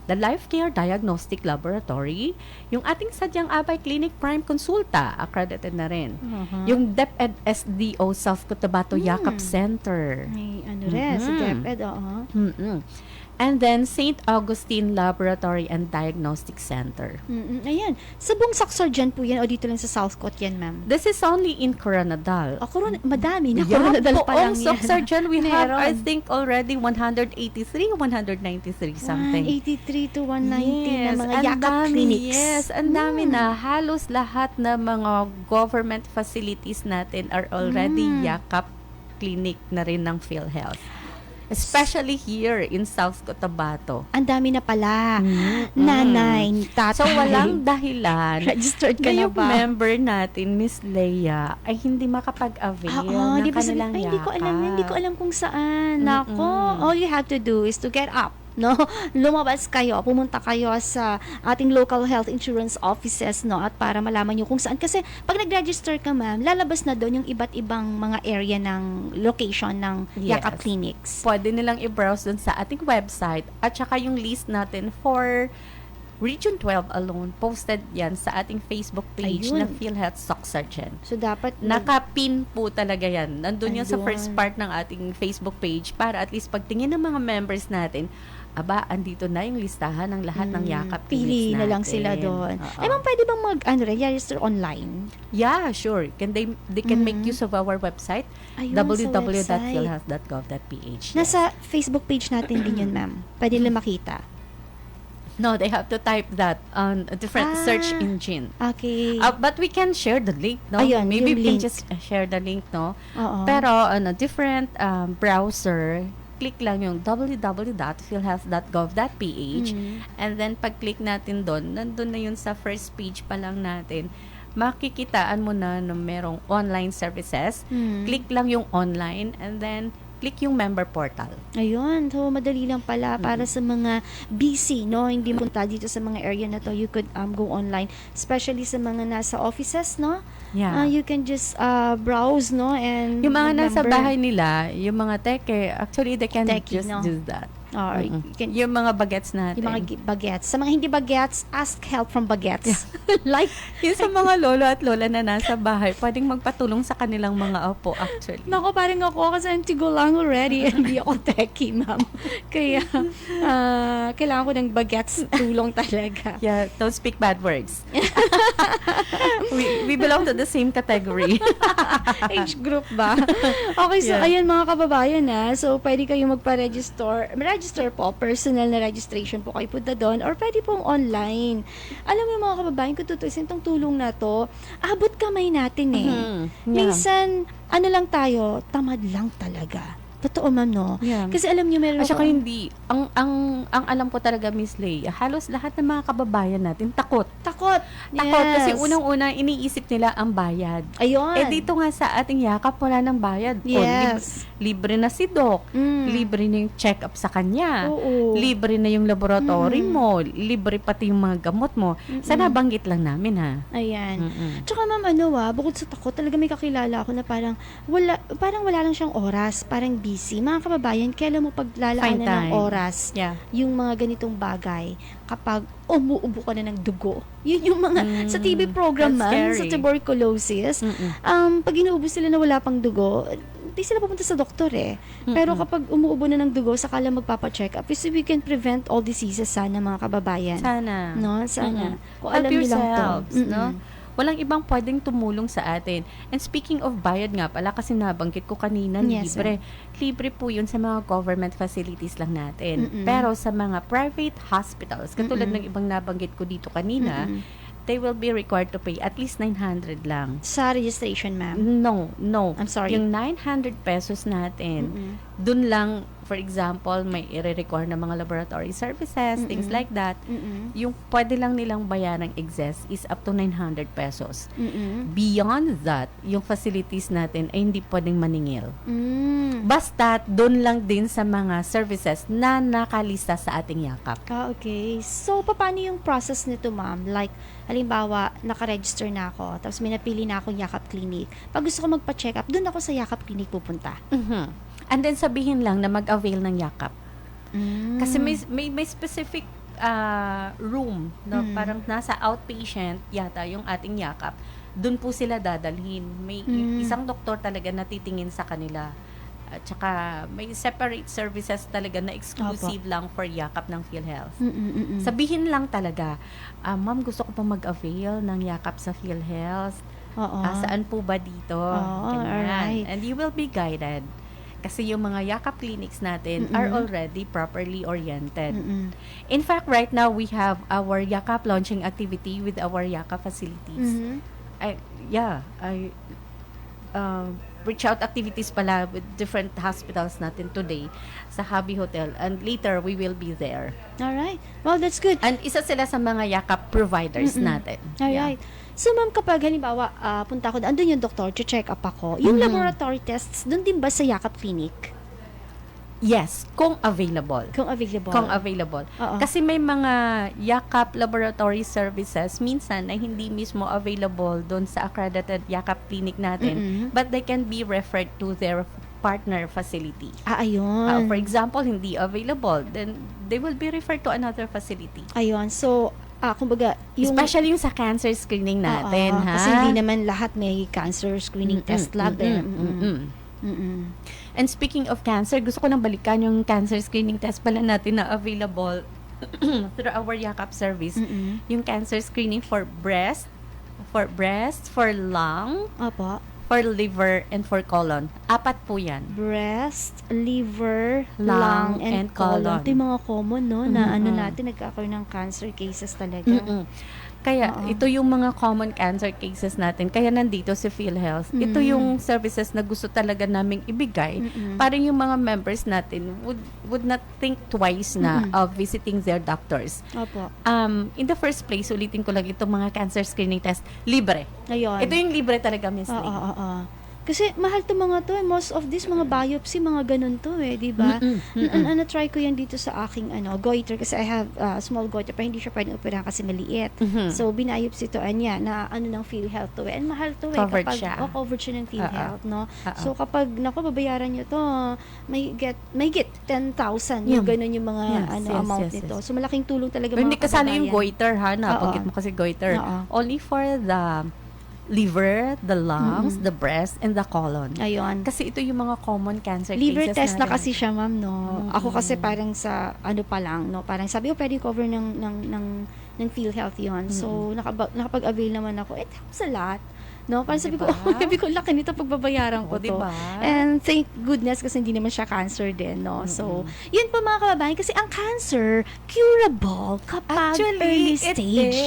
The Life Care Diagnostic Laboratory. Yung ating Sadyang Abay Clinic Prime Consulta, accredited na rin. Yung DepEd SDO South Cotabato Yakap Center. May ano rin, sa DepEd, oo. And then, St. Augustine Laboratory and Diagnostic Center. Ayan. Sa buong Saxarjan po yan o dito lang sa South Coast yan, ma'am? This is only in Coronadal. Madami na. Yeah, Coronadal pa lang buong yan. Saxarjan, we have, Meron. I think, already 183, 193 something. 183 to 190 na mga ang Yakap dami, clinics. Yes, ang dami na. Halos lahat na mga government facilities natin are already Yakap clinic na rin ng PhilHealth. Especially here in South Cotabato. Ang dami na pala. Nanay, tatay. So, walang dahilan Registered ka na na yung ba? member natin, Miss Leia, ay hindi makapag-avail ng di ba kanilang sabi, hindi ko alam kung saan. Mm-mm. Nako, all you have to do is to get up. No, lumabas kayo, pumunta kayo sa ating local health insurance offices, no, at para malaman niyo kung saan. Kasi pag nag-register ka, ma'am, lalabas na doon yung iba't ibang mga area ng location ng Yes. Yakap clinics. Pwede nilang i-browse dun sa ating website at saka yung list natin for Region 12 alone, posted yan sa ating Facebook page Ayun. ng PhilHealth Soc-Sargent. So dapat Nakapin po talaga yan. Nandun yan sa Ayun. first part ng ating Facebook page para at least pagtingin ng mga members natin, aba, andito na yung listahan ng lahat ng Yakap pili clinics na lang natin. sila doon. Oo. Ay, ma'am, pwede bang register online? Yeah, sure. They can make use of our website, Ayun, sa website. www.philhealth.gov.ph. Nasa Facebook page natin din yun, ma'am. Pwede nila makita. No, they have to type that on a different search engine. Okay. But we can share the link, no? Ayun, Maybe yung we can link. just share the link, no? Oo. Pero on a different browser, click lang yung www.philhealth.gov.ph and then pag-click natin doon, nandun na yun sa first page pa lang natin. Makikitaan mo na merong online services. Click lang yung online and then click yung member portal. Ayun, so madali lang pala para sa mga busy, no? Hindi punta dito sa mga area na to, you could go online, especially sa mga nasa offices, no? Yeah. You can just browse, no? And Yung mga nasa mag-member. bahay nila, yung mga teke, actually they can Techie, just no? do that. Or you can, Yung mga bagets natin. yung mga bagets. Sa mga hindi bagets, ask help from bagets. Like, Yung sa mga lolo at lola na nasa bahay, pwedeng magpatulong sa kanilang mga apo actually. nako, parang ako kasi antigo lang already. Hindi ako techie, ma'am. Kaya, kailangan ko ng bagets tulong talaga. Yeah, don't speak bad words. we belong to the same category. Age group ba? Okay, so Yeah. ayan mga kababayan so pwede kayong register po, personal na registration po kayo punta doon, or pwede pong online. Alam mo mga kababayan, kung tutusin itong tulong na to, abot kamay natin Yeah. Minsan, ano lang tayo, tamad lang talaga. Totoo, ma'am, no? Yeah. Kasi alam niyo, meron At saka ako- hindi, ang alam ko talaga, Miss Lay, halos lahat ng mga kababayan natin takot. Takot. Takot kasi Yes. unang-una iniisip nila ang bayad. Ayun. Eh dito nga sa ating yakap, wala ng bayad. O, Yes. libre na si Doc. Mm. Libre na yung check-up sa kanya. Oo. Libre na yung laboratory mo. Libre pati yung mga gamot mo. Sana banggit lang namin, ha? Ayan. Mm-mm. Tsaka ma'am, bukod sa takot, talaga may kakilala ako na parang wala lang siyang oras, parang busy. Mga kababayan, kailan mo Find paglalaanan ng time. oras Yeah. yung mga ganitong bagay kapag umuubo ka na ng dugo. Yun yung mga, sa TV program That's man, sa scary. tuberculosis, pag inuubos sila na wala pang dugo, di sila pupunta sa doktor Pero kapag umuubo na ng dugo, saka lang magpapacheck up. So we can prevent all diseases sana, mga kababayan. Sana. No, sana. Kung Help alam niyo lang to. yourselves, no? Walang ibang pwedeng tumulong sa atin. And speaking of bayad nga pala, kasi nabanggit ko kanina, Yes, libre. Libre po yun sa mga government facilities lang natin. Mm-mm. Pero sa mga private hospitals, katulad ng ibang nabanggit ko dito kanina, they will be required to pay at least 900 lang. Sa registration, ma'am. No. I'm sorry. Yung 900 pesos natin, dun lang, for example, may i-require na mga laboratory services, things like that. Yung pwede lang nilang bayarang excess is up to 900 pesos. Beyond that, yung facilities natin ay hindi pwedeng maningil. Basta, dun lang din sa mga services na nakalista sa ating yakap. Okay. So, paano yung process nito, ma'am? Like, halimbawa, nakaregister na ako, tapos may napili na akong Yakap Clinic. Pag gusto ko magpa-check up, dun ako sa Yakap Clinic pupunta. And then sabihin lang na mag-avail ng yakap. Kasi may specific room, no? Parang nasa outpatient yata yung ating yakap. Doon po sila dadalhin. May isang doktor talaga na titingin sa kanila. At saka may separate services talaga na exclusive lang for yakap ng PhilHealth. Sabihin lang talaga, ma'am, gusto ko pa mag-avail ng yakap sa PhilHealth. Oo. Saan po ba dito? Oo, Ganyan. alright. And you will be guided. Kasi yung mga yakap clinics natin are already properly oriented. In fact, right now, we have our yakap launching activity with our yakap facilities. Reach out activities pala with different hospitals natin today sa Hobby Hotel, and later we will be there. Alright. Well, that's good. And isa sila sa mga yakap providers natin. Alright. So, ma'am, kapag halimbawa, punta ako, andun yung doktor, check up ako, yung laboratory tests, dun din ba sa Yakap Clinic? Yes, kung available. Kung available? Kung available. Oo. Kasi may mga yakap laboratory services minsan na hindi mismo available doon sa accredited yakap clinic natin, but they can be referred to their partner facility. Ayun. For example, hindi available, then they will be referred to another facility. Ayun. So, kumbaga, yung... Especially yung sa cancer screening natin, ha? Kasi hindi naman lahat may cancer screening test lab And speaking of cancer, gusto ko nang balikan yung cancer screening test pala natin na available through our yakap service. Yung cancer screening for breast, for lung, Opo. for liver, and for colon. 4 po yan. Breast, liver, Lung, lung, and and colon. colon. Ito yung mga common, no? Na ano natin, nagkakaroon ng cancer cases talaga. Kaya, ito yung mga common cancer cases natin. Kaya nandito si PhilHealth. Ito yung services na gusto talaga naming ibigay para yung mga members natin would not think twice na of visiting their doctors. Opo. In the first place, ulitin ko lang itong mga cancer screening test, libre. Ayun. Ito yung libre talaga, Miss Lee. Oo. Kasi mahal to mga to, most of this mga biopsy, mga ganun to di ba? Na-try ko yan dito sa aking goiter kasi I have small goiter pero hindi siya pwedeng operahan kasi maliit. So biopsy to niya na ng PhilHealth to and mahal to Covered kapag siya. covered siya ng PhilHealth, no? So kapag babayaran niyo to, may get 10,000 yung ganun yung mga amount nito. So malaking tulong talaga Pero mga hindi kasali yung kababayan. goiter ha, nabanggit mo kasi goiter. Only for the liver, the lungs, the breast, and the colon. Ayun. Kasi ito yung mga common cancer Liver cases test na natin. kasi siya, ma'am, no. Ako kasi parang sa pa lang, no. Parang sabi ko pwedeng cover ng PhilHealth 'yon. So nakapag-avail naman ako. It helps a lot. No, parang sabi ko, laki nito pagbabayaran ko to. Diba? And thank goodness kasi hindi naman siya cancer din, no. So, yun po mga kababayan kasi ang cancer curable kapag early stage.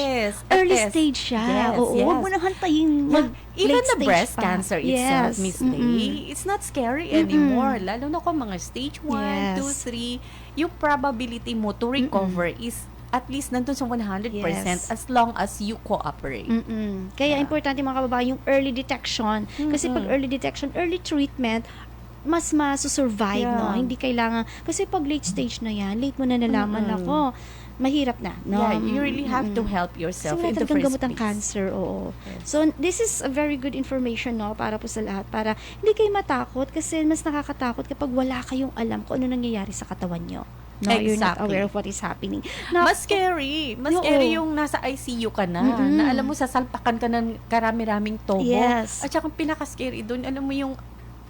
Early stage siya. Yes, Oo, huwag mo nang hantayin Even late the stage breast pa. cancer itself, Yes. Miss Lay, it's not scary anymore. Lalo na kung mga stage 1, Yes. 2, 3, yung probability mo to recover is at least nandun sa 100% Yes. as long as you cooperate. Kaya importante mga kababayan yung early detection. Kasi pag early detection, early treatment, mas masusurvive, no? Hindi kailangan, kasi pag late stage na yan, late mo na nalaman ako, mahirap na, no? Yeah, you really have to help yourself So, wala in the talagang first gamot ang place. cancer, oo. So, this is a very good information, no, para po sa lahat, para hindi kayo matakot, kasi mas nakakatakot kapag wala kayong alam kung ano nangyayari sa katawan nyo. No, you're not Exactly. aware of what is happening. Now, Mas scary. Mas Oo. scary yung nasa ICU ka na. Na alam mo, sasalpakan ka ng karami-raming tobo. Yes. At saka pinaka-scary doon, alam mo yung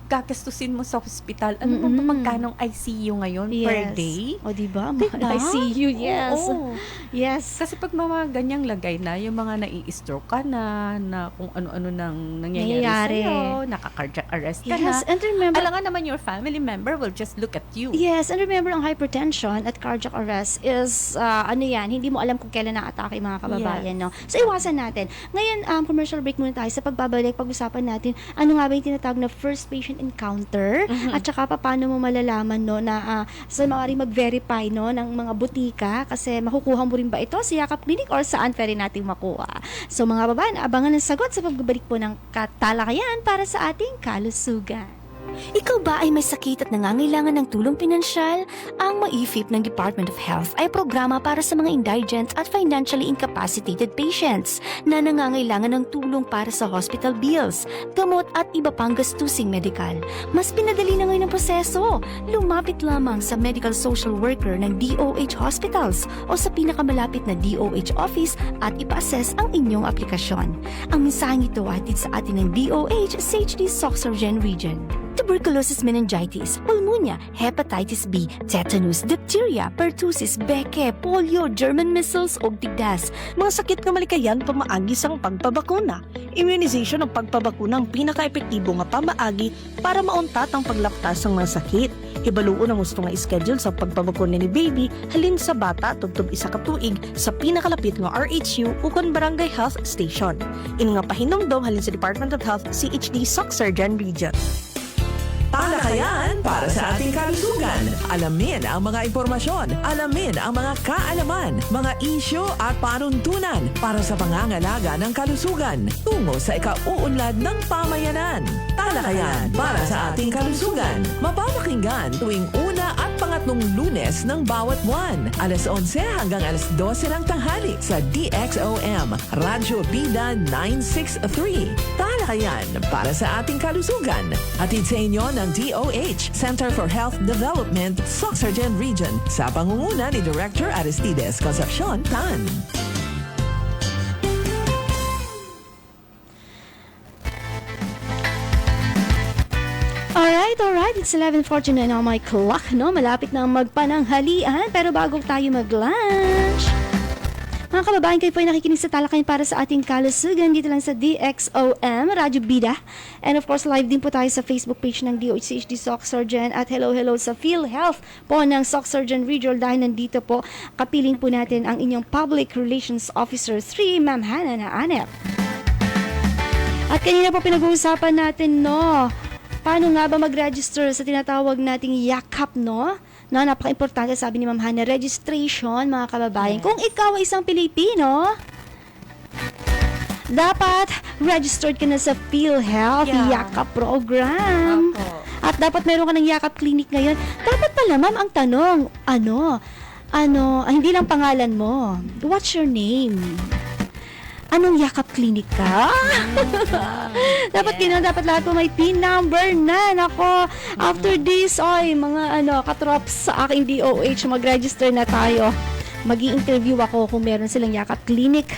gagastusin mo sa hospital. Ano ba magkanong ICU ngayon per day? O, diba? Diba? ICU, yes. Oo. Yes. Kasi pag mga ganyang lagay na, yung mga nai-stroke ka na kung ano-ano nang nangyayari sa'yo, naka-cardiac arrest ka Yes, na. and remember, Alangan naman your family member will just look at you. yes, and remember ang hypertension at cardiac arrest is, hindi mo alam kung kailan na-atake mga kababayan, no? So, iwasan natin. Ngayon, commercial break muna tayo. Sa pagbabalik, pag-usapan natin, ano nga ba yung tinatawag na first patient encounter, at saka paano mo malalaman, no, na sa maaari mag-verify, no, ng mga butika, kasi makukuha mo rin ba ito sa Yakap Clinic or saan pwede nating makuha. So, mga babae, abangan ang sagot sa pagbabalik po ng katalakayan para sa ating kalusugan. Ikaw ba ay may sakit at nangangailangan ng tulong pinansyal? Ang MAIFIP ng Department of Health ay programa para sa mga indigent at financially incapacitated patients na nangangailangan ng tulong para sa hospital bills, gamot at iba pang gastusing medikal. Mas pinadali na ngayon ang proseso. Lumapit lamang sa medical social worker ng DOH hospitals o sa pinakamalapit na DOH office at ipa-assess ang inyong aplikasyon. Ang mensaheng ito ay hatid sa atin ng DOH sa HD Soc-Sargen Region. Tuberculosis meningitis, pulmonya, hepatitis B, tetanus, diphtheria, pertussis, beke, polio, German measles o tigdas. Mga sakit nga malikayan pamaagi sang pagpabakuna. Immunization ng pagpabakuna ang pinaka-epektibo nga pamaagi para mauntat ang paglaptas ng mga sakit. Hibaluon ang gusto nga schedule sa pagpabakuna ni baby halin sa bata tubtob isa ka tuig sa pinakalapit nga RHU ukon Barangay Health Station. In nga pahinumdom halin sa Department of Health CHD Soc-Sargen Region. Talakayan para sa ating kalusugan. Alamin ang mga impormasyon, alamin ang mga kaalaman, mga isyo at panuntunan para sa pangangalaga ng kalusugan tungo sa ikauunlad ng pamayanan. Talakayan para sa ating kalusugan. Mapapakinggan tuwing una at pangatlong Lunes ng bawat buwan. Alas 11 hanggang alas 12 ng tanghali sa DXOM, Radyo Bida 963. Talakayan para sa ating kalusugan. Atid sa inyo ng DOH, Center for Health Development, Soc-Sargen Region, sa pangunguna ni Director Aristides Concepcion Tan. Alright, it's 11:49 on my clock, no? Malapit na ang magpananghalian, pero bago tayo mag-lunch, mga kababayan, kayo po ay nakikinig sa talakayan para sa ating kalusugan dito lang sa DXOM, Radyo Bida. And of course, live din po tayo sa Facebook page ng DOHCHD Soc-Sargen at hello sa PhilHealth po ng Soc-Sargen Region dahil nandito po, kapiling po natin ang inyong Public Relations Officer 3, Ma'am Hannah na Anep. At kanina po pinag-uusapan natin, no, paano nga ba mag-register sa tinatawag nating Yakap, no? No, napaka-importante, sabi ni Ma'am Hannah, registration, mga kababayan. Kung ikaw ay isang Pilipino dapat registered ka na sa PhilHealth Yeah. Yakap program. Opo. At dapat meron ka ng Yakap Clinic ngayon. Dapat pala, ma'am, ang tanong, hindi lang pangalan mo. What's your name? Anong Yakap Clinic ka? Dapat ganun, dapat lahat po may PIN number na. Nako, after this, mga katrops sa aking DOH, mag-register na tayo. Mag-i-interview ako kung meron silang Yakap Clinic.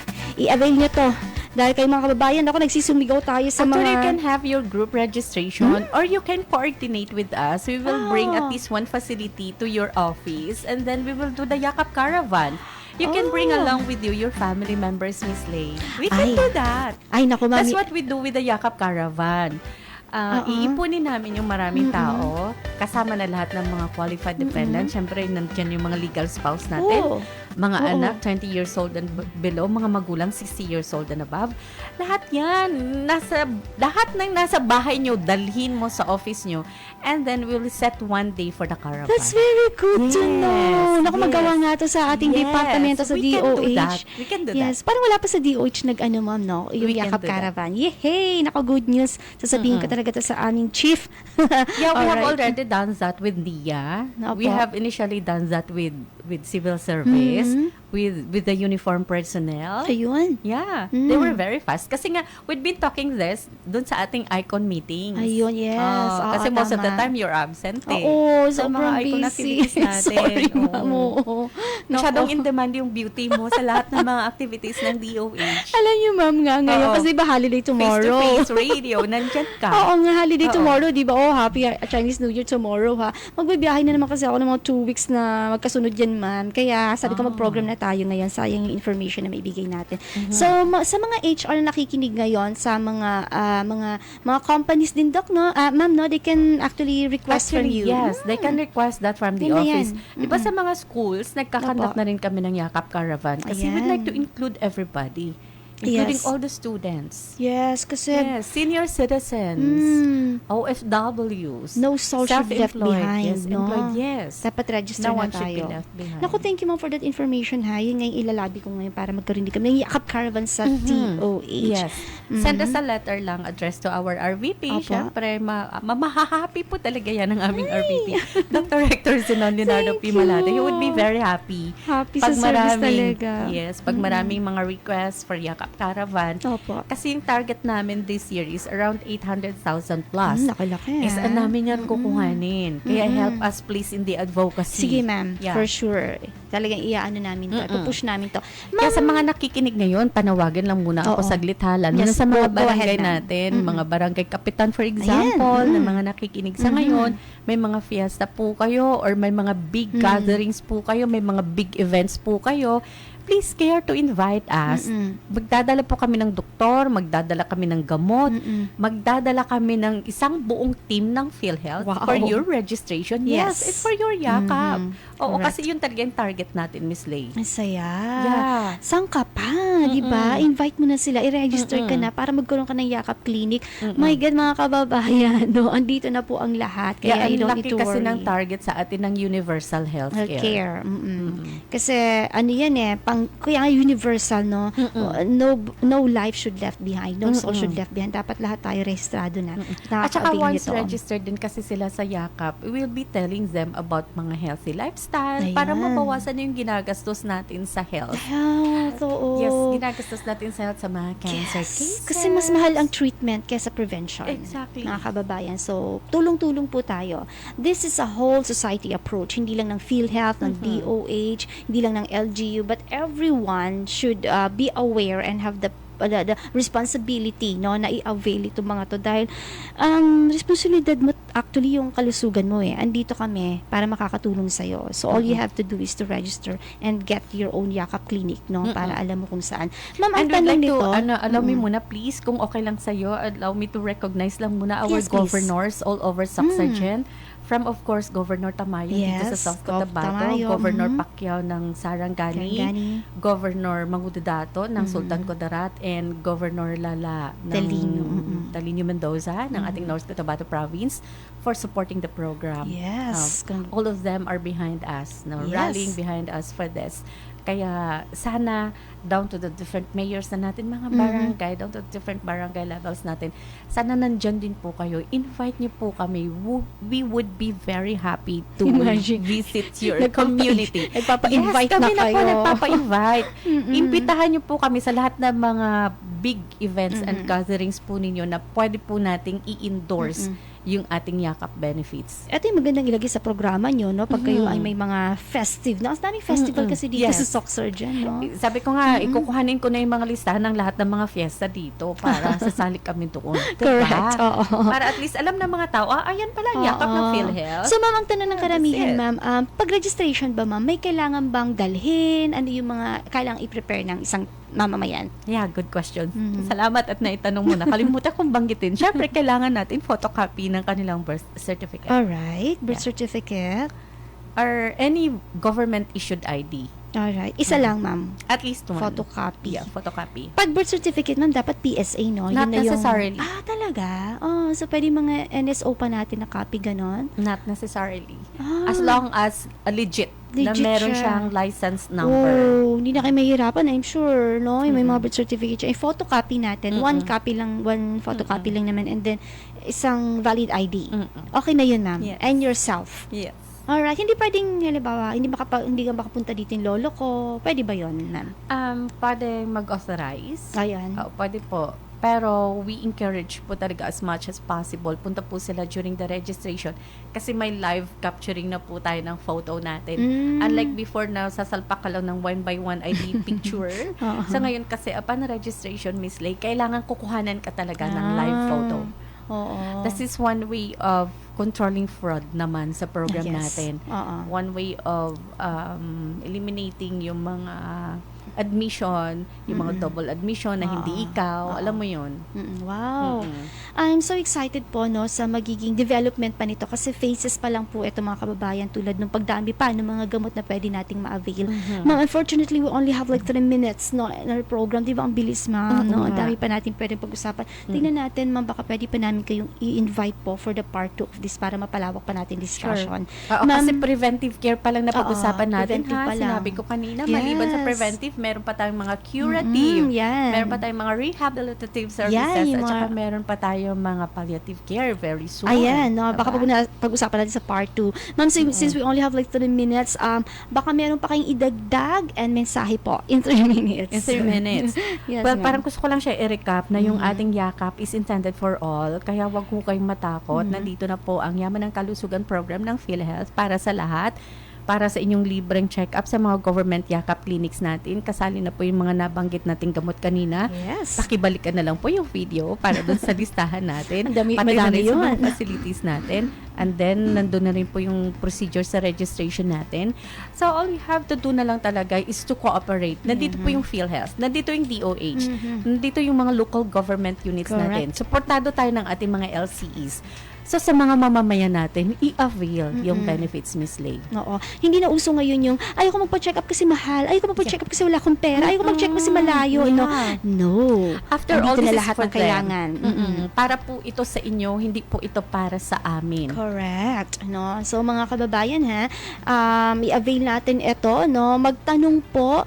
I-avail nyo to. Dahil kayo mga kababayan, ako nagsisumigaw tayo sa Actually, you mga... can have your group registration or you can coordinate with us. We will bring at least one facility to your office and then we will do the Yakap Caravan. You can bring along with you your family members, Miss Lay. We Ay. can do that. Ay, naku, mami. That's what we do with the Yakap Caravan. Iipunin namin yung maraming tao, kasama na lahat ng mga qualified dependents. Siyempre, nandiyan yung mga legal spouse natin. Mga Oo. anak, 20 years old and below, mga magulang, 60 years old and above. Lahat yan, lahat ng nasa bahay nyo, dalhin mo sa office nyo. And then, we'll set one day for the caravan. That's very good to Yes, know. Naku, yes. magawa nga to sa ating Yes, departamento sa we can DOH. do that. We can do Yes, parang wala pa sa DOH ma'am, no? Yung We can Yakap do that. Caravan. Yehey! Naku, good news. Sasabihin ko talaga to sa aming chief. Yeah, we have Alright. already done that with NIA. Opo. We have initially done that with civil service, with the uniform personnel. Ayun. Yeah, they were very fast. Kasi nga, we've been talking this dun sa ating ICON meetings. Ayun, yes. Oo, kasi most of the tama. time, you're absent eh. Oo, Sa sobrang mga ICON busy. activities natin. Sorry, Oo. ma'am. Oo. Masyadong Naku. in demand yung beauty mo sa lahat ng mga activities ng DOH. Alam niyo, ma'am, nga ngayon, Oo. kasi ba holiday tomorrow? Face-to-face radio, nandyan ka. Oo nga, holiday Oo. tomorrow, di ba? Happy Chinese New Year tomorrow, ha? Magbibiyahe na naman kasi ako ng mga 2 weeks na magkasunod yan, ma'am. Kaya sabi ko mag-program na tayo ngayon. Sayang yung information na maibigay natin. So, sa mga HR na nakikinig ngayon, sa mga companies din, Doc, no? Ma'am, no? They can actually request from Actually, you. yes, they can request that from the Yun na office. yan. Di ba sa mga schools, nagkakandak Opo. na rin kami ng Yakap Caravan kasi we'd Ayan. like to include everybody, including Yes. all the students. Yes, kasi Yes, senior citizens, OFWs, no soul should be left self-employed, behind, yes, no? employed, yes. Dapat register No na one should be tayo. left behind. Naku, thank you, ma'am, for that information, ha? Yun nga yung ilalabi ko ngayon para magkaroon din kami ng Yakap Caravan sa DOH. Yes. Send us a letter lang addressed to our RVP. Opo. Siyempre, mahahappy po talaga yan ang aming RVP. Dr. Hector Zenon Leonardo P. Malade. He would be very happy. Happy sa service talaga. Yes, pag maraming mga requests for Yakap Caravan. Opo. Kasi yung target namin this year is around 800,000 plus. Laki-laki, Is namin yan kukuhanin. Kaya help us please in the advocacy. Sige, ma'am. Yeah. For sure. Talagang iaano namin to. Pupush namin to. Kaya sa mga nakikinig ngayon, panawagan lang muna ako Oo. saglit ha. Lalo Yes, na sa mga go ahead, barangay ma'am. natin, mga barangay kapitan for example, na mga nakikinig sa ngayon, may mga fiesta po kayo or may mga big gatherings po kayo, may mga big events po kayo. Please care to invite us. Magdadala po kami ng doktor, magdadala kami ng gamot, magdadala kami ng isang buong team ng PhilHealth Wow. for your registration. Yes, Yes. it's for your yakap. Oo, Correct. kasi yun talaga yung target natin, Miss Lay. Ang saya. Yeah. Saan ka pa, di ba? Invite mo na sila, i-register ka na para magkaroon ka ng Yakap Clinic. My God, mga kababayan, no? Andito na po ang lahat. Kaya Kaya you ang don't need laki to kasi worry. ng target sa atin ng universal healthcare. Healthcare. Kasi ano yan kaya nga universal, no? No life should left behind. No soul should left behind. Dapat lahat tayo rehistrado na. At saka Nakaka-avail once nito. registered din kasi sila sa Yakap, we will be telling them about mga healthy lifestyle Ayan. para mabawasan yung ginagastos natin sa health. Health, oo. Yes, ginagastos natin sa health sa mga cancer cases. Kasi mas mahal ang treatment kaysa prevention. Exactly. Mga kababayan. So, tulong-tulong po tayo. This is a whole society approach. Hindi lang ng PhilHealth, ng DOH, hindi lang ng LGU, but everyone should be aware and have the responsibility, no, na i-avail itong mga to dahil responsibilidad mo actually yung kalusugan mo andito kami para makakatulong sa'yo. So all you have to do is to register and get your own Yakap Clinic, no, para alam mo kung saan. Ma'am, ang And we'd tanong like nito, to, allow me muna please, kung okay lang sa'yo, allow me to recognize lang muna our Yes, please. governors all over Soxagen. From, of course, Governor Tamayo dito Yes, sa South Gov. Cotabato, Tamayo, Governor Pacquiao ng Sarangani, Sarangani. Governor Mangudato ng Sultan Kudarat, and Governor Lala ng Talino. Dalinio Mendoza ng ating North Cotabato Province for supporting the program. Yes. All of them are behind us, no, Yes. rallying behind us for this. Kaya sana down to the different mayors na natin, mga barangay, down to the different barangay levels natin, sana nandyan din po kayo. Invite niyo po kami. We would be very happy to Imagine. visit your community. Nagpapa-invite Yes, kami na na po kayo. nagpapa-invite. Imbitahan niyo po kami sa lahat ng mga big events and gatherings po ninyo na pwede po nating i-endorse yung ating yakap benefits. Ito yung magandang ilagay sa programa nyo, no? Pag kayo ay may mga festive. No? Ang daming festival kasi dito Yes. sa Soxurgen, no? Sabi ko nga, ikukuhanin ko na yung mga listahan ng lahat ng mga fiesta dito para sasali kami doon. Diba? Correct, oo. Para at least alam ng mga tao, ayan pala, yakap ng Oo. PhilHealth. So, ma'am, ang tanong ng karamihan, That's it. ma'am, pag-registration ba, ma'am, may kailangan bang dalhin? Ano yung mga kailangang i-prepare ng isang mamamayan? Yeah, good question. Salamat at naitanong mo na. Kalimutan kong banggitin. Siyempre, kailangan natin photocopy ng kanilang birth certificate. Alright, birth Yeah. certificate. Or any government-issued ID. Alright, isa lang, ma'am. At least one. Photocopy. Yeah, photocopy. Pag birth certificate, ma'am, dapat PSA, no? Not Yun na yung- necessarily. Talaga? Oh, so pwede mga NSO pa natin na copy, ganon? Not necessarily. Ah. As long as legit na Legit meron siya. siyang license number. Oh, hindi na kayo mahihirapan, I'm sure, no? Yung may mga birth certificate siya. I-photocopy natin. One copy lang, one photocopy lang naman. And then, isang valid ID. Okay na yun, ma'am. Yes. And yourself. Yes. Alright, hindi pwedeng, halimbawa, hindi ka makapunta dito yung lolo ko. Pwede ba yun, ma'am? Pwede mag-authorize. Ayan. Pwede po. Pero we encourage po talaga as much as possible. Punta po sila during the registration. Kasi may live capturing na po tayo ng photo natin. Unlike before na sasalpak ka lang ng one by one ID picture. Sa ngayon kasi upon registration, Miss Lay, kailangan kukuhanan ka talaga ng live photo. Oo. This is one way of controlling fraud naman sa program Yes. natin. Oo. One way of eliminating yung mga admission, yung mga double admission na hindi ikaw. Alam mo yun. Wow. I'm so excited po, no, sa magiging development pa nito kasi phases pa lang po ito, mga kababayan, tulad ng pagdami pa ng mga gamot na pwede nating ma-avail. Ma'am, unfortunately, we only have like 3 minutes, no, in our program. Di ba ang bilis, ma'am? No? Ang dami pa natin pwedeng pag-usapan. Tingnan natin, ma'am, baka pwede pa namin kayong i-invite po for the part 2 of this para mapalawak pa natin discussion. Oo, kasi preventive care pa lang na pag-usapan natin. preventive pa lang. Sinabi ko kanina, maliban sa Yes. preventive, meron pa tayong mga curative. Yan. Meron pa tayong mga rehabilitative services. Yan, yung at saka mga- meron pa tayong mga palliative care very soon. Ayan, no, baka Diba? pag-usapan natin sa part 2. Ma'am, since we only have like 3 minutes, baka meron pa kayong idagdag and mensahe po in 3 minutes. In 3 minutes. Yes, Well, ma'am. parang gusto ko lang siya i-recap na yung ating yakap is intended for all. Kaya wag ho kayong matakot. Nandito na po ang Yaman ng Kalusugan program ng PhilHealth para sa lahat. Para sa inyong libreng check-up sa mga government yakap clinics natin. Kasali na po yung mga nabanggit nating gamot kanina. Yes. Pakibalikan na lang po yung video para doon sa listahan natin. Ang dami- Pati na madami rin sa mga yun. facilities natin. And then, nandun na rin po yung procedure sa registration natin. So, all you have to do na lang talaga is to cooperate. Nandito po yung PhilHealth. Nandito yung DOH. Nandito yung mga local government units Correct. natin. Supportado tayo ng ating mga LCEs. So, sa mga mamamayan natin, i-avail yung benefits, Miss Lay. Oo. Hindi na uso ngayon yung, ayoko magpa-check up kasi mahal, ayoko magpa-check up kasi wala akong pera, ayoko mag-check kasi malayo. Yeah. No. No. After Nandito all, this na is lahat for ng kailangan. them. Para po ito sa inyo, hindi po ito para sa amin. Correct, no? So mga kababayan ha, i-avail natin ito, no? Magtanong po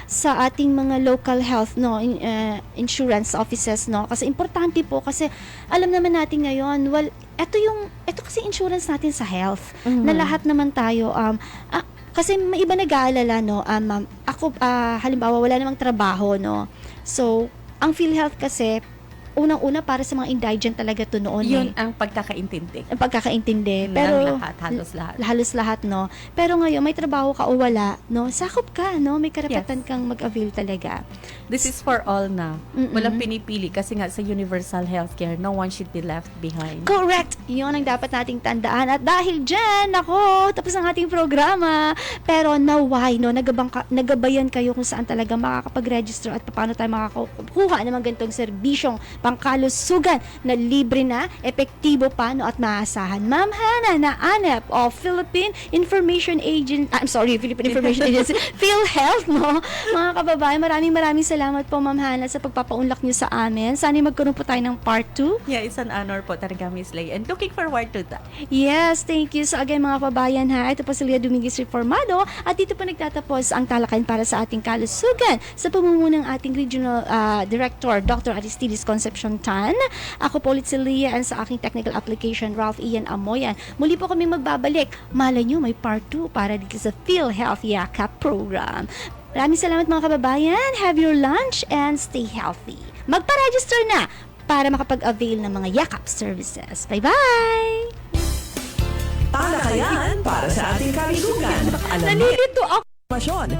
sa ating mga local health, no, insurance offices, no? Kasi importante po kasi alam naman natin ngayon, ito kasi insurance natin sa health na lahat naman tayo kasi may iba nag-aalala, no, ako halimbawa wala namang trabaho, no, so ang PhilHealth kasi unang-una para sa mga indigent talaga to noon. Yun ang pagkakaintindi. Ang pagkakaintindi. Ng Pero lahat, halos lahat. halos lahat, no. Pero ngayon may trabaho ka o wala, no. Sakop ka, no. May karapatan Yes. kang mag-avail talaga. This is for all na. Walang pinipili kasi nga sa universal healthcare, no one should be left behind. Correct! Yun ang dapat nating tandaan. At dahil dyan, ako, tapos ang ating programa. Pero naway, no, nagabayan kayo kung saan talaga makakapag-register at paano tayo makakakuha ng mga ganitong serbisyong pangkalusugan na libre na, epektibo pa, no, at maasahan. Ma'am Hannah na ANEP of Philippine Information Agency, Philippine Information Agency, PhilHealth, no? Mga kababayan, maraming salamat po, Ma'am Hana, sa pagpapaunlak niyo sa amin. Sana magkaroon po tayo ng part 2. Yeah, it's an honor po talaga, Miss Lay. And looking forward to that. Yes, thank you. So again, mga kabayan ha, ito po si Leah Dominguez Reformado at dito po nagtatapos ang talakayan para sa ating kalusugan sa pamumuno ng ating Regional Director, Dr. Aristides Concepcion Tan. Ako po ulit si Leah and sa aking technical application, Ralph Ian Amoyan. Muli po kami magbabalik. Malay nyo, may part 2 para dito sa PhilHealth Yakap program. Maraming salamat mga kababayan. Have your lunch and stay healthy. Magpa-register na para makapag-avail ng mga Yakap services. Bye-bye! Talakayan para sa ating kalusugan. Nalilito ako.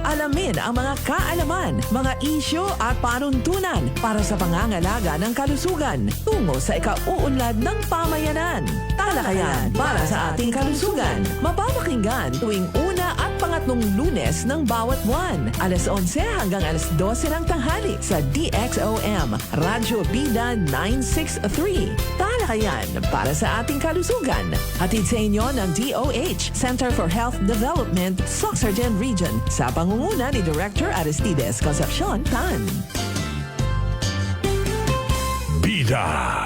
Alamin ang mga kaalaman, mga isyo at panuntunan para sa pangangalaga ng kalusugan tungo sa ikauunlad ng pamayanan. Talakayan para sa ating kalusugan. Mapapakinggan tuwing una at pangatlong Lunes ng bawat buwan. Alas 11 hanggang alas 12 ng tanghali sa DXOM, Radyo Bida 963. Talakayan para sa ating kalusugan. Hatid sa inyo ng DOH, Center for Health Development, Sorsogon Region, sa pangunguna ni Director Aristides Concepcion Tan. Bida.